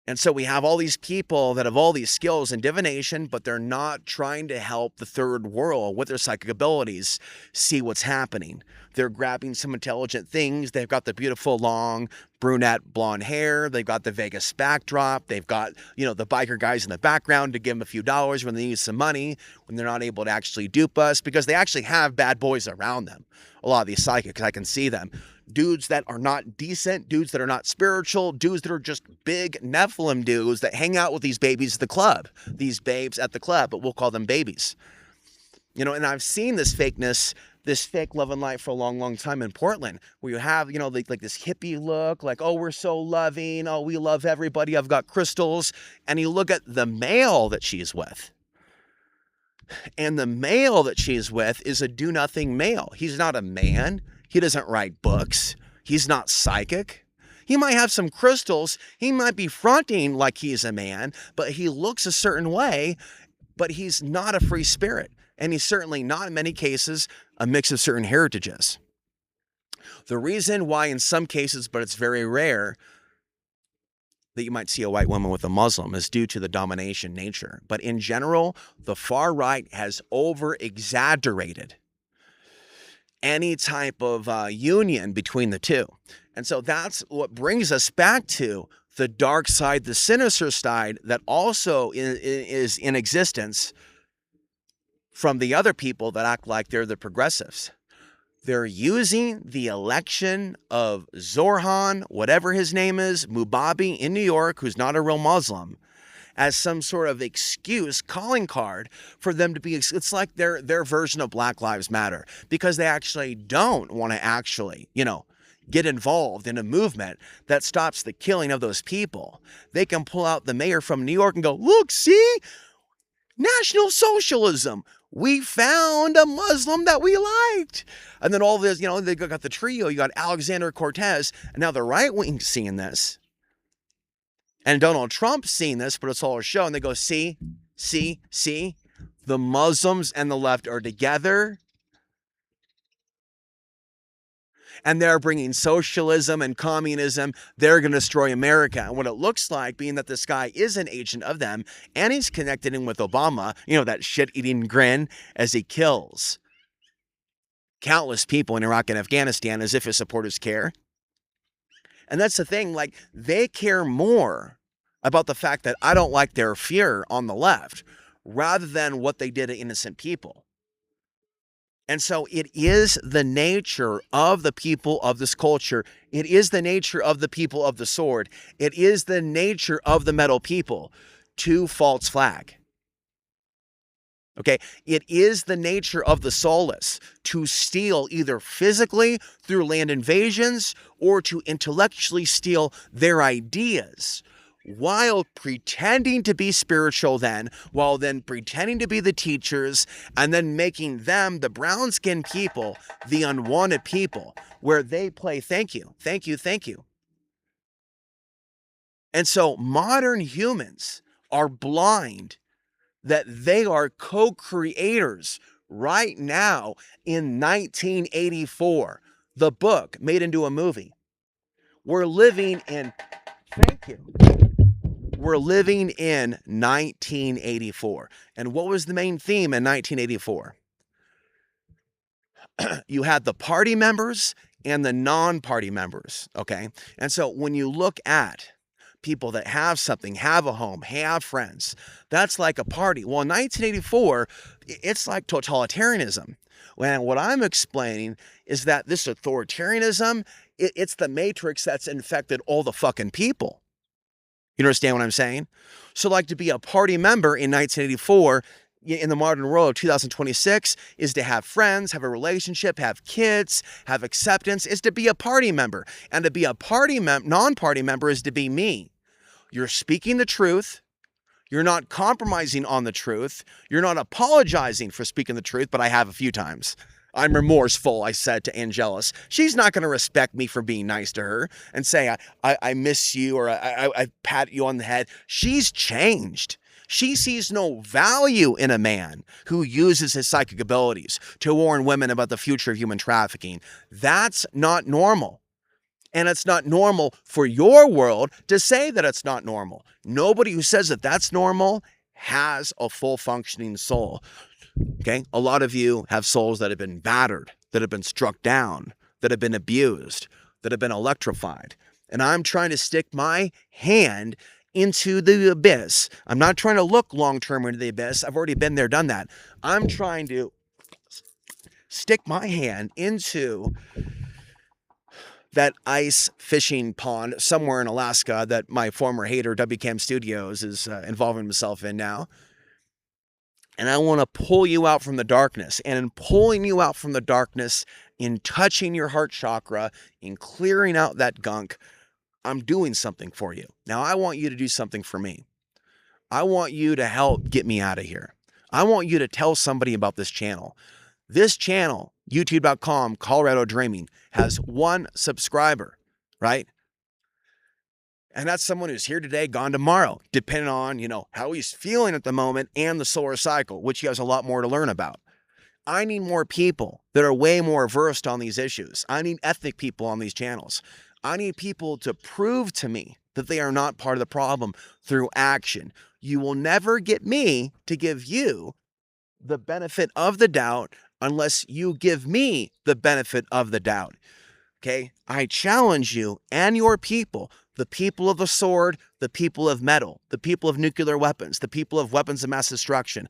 And so we have all these people that have all these skills in divination, but they're not trying to help the third world with their psychic abilities see what's happening. They're grabbing some intelligent things. They've got the beautiful long brunette blonde hair. They've got the Vegas backdrop. They've got, the biker guys in the background to give them a few dollars when they need some money, when they're not able to actually dupe us, because they actually have bad boys around them. A lot of these psychics, I can see them. Dudes that are not decent, dudes that are not spiritual, dudes that are just big Nephilim dudes that hang out with these babies at the club, these babes at the club, but we'll call them babies. And I've seen this fakeness, this fake love and light for a long, long time in Portland, where you have, like this hippie look, like, oh, we're so loving, oh, we love everybody, I've got crystals, and you look at the male that she's with. And the male that she's with is a do-nothing male. He's not a man. He doesn't write books. He's not psychic. He might have some crystals. He might be fronting like he's a man, but he looks a certain way, but he's not a free spirit. And he's certainly not, in many cases, a mix of certain heritages. The reason why in some cases, but it's very rare, that you might see a white woman with a Muslim is due to the domination nature. But in general, the far right has over-exaggerated any type of union between the two. And so that's what brings us back to the dark side, the sinister side that also is in existence from the other people that act like they're the progressives. They're using the election of Zorhan, whatever his name is, Mubabi in New York, who's not a real Muslim, as some sort of excuse, calling card for them to be, it's like their version of Black Lives Matter, because they actually don't want to actually, get involved in a movement that stops the killing of those people. They can pull out the mayor from New York and go, look, see, National Socialism. We found a Muslim that we liked. And then all this, they got the trio. You got Alexander Cortez. And now the right wing's seeing this. And Donald Trump's seeing this, but it's all a show. And they go, see, the Muslims and the left are together. And they're bringing socialism and communism. They're going to destroy America. And what it looks like, being that this guy is an agent of them, and he's connected in with Obama, that shit-eating grin as he kills countless people in Iraq and Afghanistan as if his supporters care. And that's the thing, they care more about the fact that I don't like their fear on the left, rather than what they did to innocent people. And so it is the nature of the people of this culture. It is the nature of the people of the sword. It is the nature of the metal people to false flag. Okay, it is the nature of the soulless to steal either physically through land invasions or to intellectually steal their ideas, while pretending to be spiritual while then pretending to be the teachers, and then making them, the brown-skinned people, the unwanted people, where they play thank you. And so modern humans are blind that they are co-creators right now in 1984, the book made into a movie. We're living in 1984. And what was the main theme in 1984? You had the party members and the non-party members, okay? And so when you look at people that have something, have a home, have friends, that's like a party. Well, in 1984, it's like totalitarianism. And what I'm explaining is that this authoritarianism, it's the matrix that's infected all the fucking people. You understand what I'm saying? So to be a party member in 1984 in the modern world of 2026 is to have friends, have a relationship, have kids, have acceptance, is to be a party member. And to be a non-party member is to be me. You're speaking the truth. You're not compromising on the truth. You're not apologizing for speaking the truth, but I have a few times. I'm remorseful, I said to Angelus. She's not going to respect me for being nice to her and say, I miss you, or I pat you on the head. She's changed. She sees no value in a man who uses his psychic abilities to warn women about the future of human trafficking. That's not normal. And it's not normal for your world to say that it's not normal. Nobody who says that that's normal has a full functioning soul. Okay? A lot of you have souls that have been battered, that have been struck down, that have been abused, that have been electrified. And I'm trying to stick my hand into the abyss. I'm not trying to look long-term into the abyss. I've already been there, done that. I'm trying to stick my hand into that ice fishing pond somewhere in Alaska that my former hater, WCAM Studios, is involving himself in now. And I want to pull you out from the darkness. And in pulling you out from the darkness, in touching your heart chakra, in clearing out that gunk, I'm doing something for you. Now, I want you to do something for me. I want you to help get me out of here. I want you to tell somebody about this channel. This channel, youtube.com, Colorado Dreaming, has 1 subscriber, right? And that's someone who's here today, gone tomorrow, depending on, how he's feeling at the moment and the solar cycle, which he has a lot more to learn about. I need more people that are way more versed on these issues. I need ethnic people on these channels. I need people to prove to me that they are not part of the problem through action. You will never get me to give you the benefit of the doubt unless you give me the benefit of the doubt. Okay? I challenge you and your people, the people of the sword, the people of metal, the people of nuclear weapons, the people of weapons of mass destruction.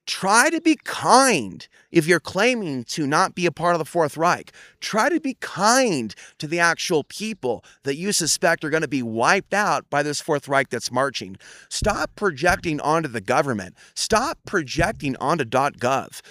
Try to be kind if you're claiming to not be a part of the Fourth Reich. Try to be kind to the actual people that you suspect are going to be wiped out by this Fourth Reich that's marching. Stop projecting onto the government. Stop projecting onto .gov.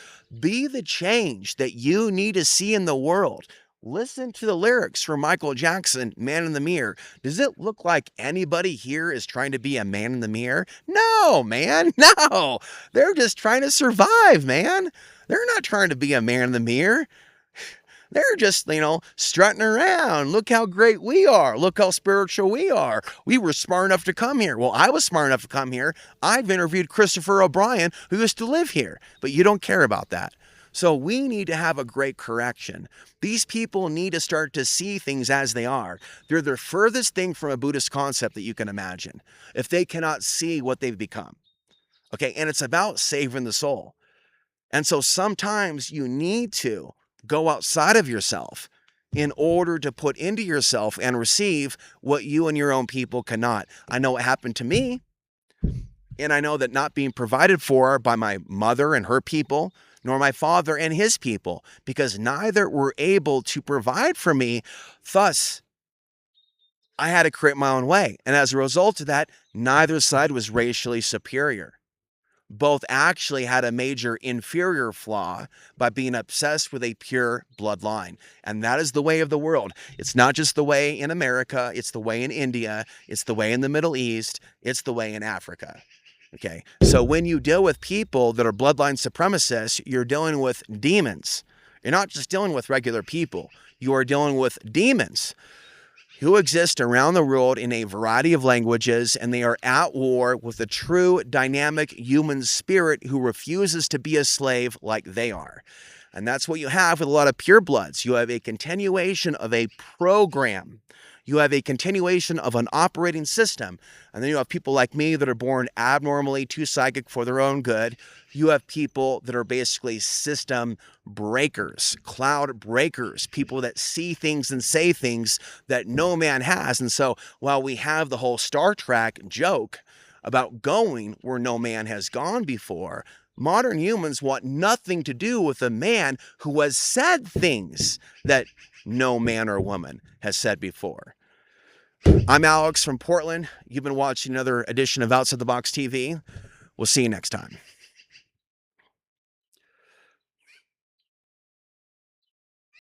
Be the change that you need to see in the world. Listen to the lyrics from Michael Jackson, Man in the Mirror. Does it look like anybody here is trying to be a man in the mirror? No, man, no. They're just trying to survive, man. They're not trying to be a man in the mirror. They're just, strutting around. Look how great we are. Look how spiritual we are. We were smart enough to come here. Well, I was smart enough to come here. I've interviewed Christopher O'Brien, who used to live here, but you don't care about that. So we need to have a great correction. These people need to start to see things as they are. They're the furthest thing from a Buddhist concept that you can imagine, if they cannot see what they've become. Okay, and it's about saving the soul. And so sometimes you need to go outside of yourself in order to put into yourself and receive what you and your own people cannot. I know it happened to me, and I know that not being provided for by my mother and her people, nor my father and his people, because neither were able to provide for me. Thus, I had to create my own way. And as a result of that, neither side was racially superior. Both actually had a major inferior flaw by being obsessed with a pure bloodline. And that is the way of the world. It's not just the way in America. It's the way in India. It's the way in the Middle East. It's the way in Africa. Okay, so when you deal with people that are bloodline supremacists, you're dealing with demons. You're not just dealing with regular people. You are dealing with demons who exist around the world in a variety of languages, and they are at war with the true dynamic human spirit who refuses to be a slave like they are. And that's what you have with a lot of purebloods. You have a continuation of a program. You have a continuation of an operating system. And then you have people like me that are born abnormally too psychic for their own good. You have people that are basically system breakers, cloud breakers, people that see things and say things that no man has. And so while we have the whole Star Trek joke about going where no man has gone before, modern humans want nothing to do with a man who has said things that no man or woman has said before. I'm Alex from Portland. You've been watching another edition of Outside the Box TV. We'll see you next time.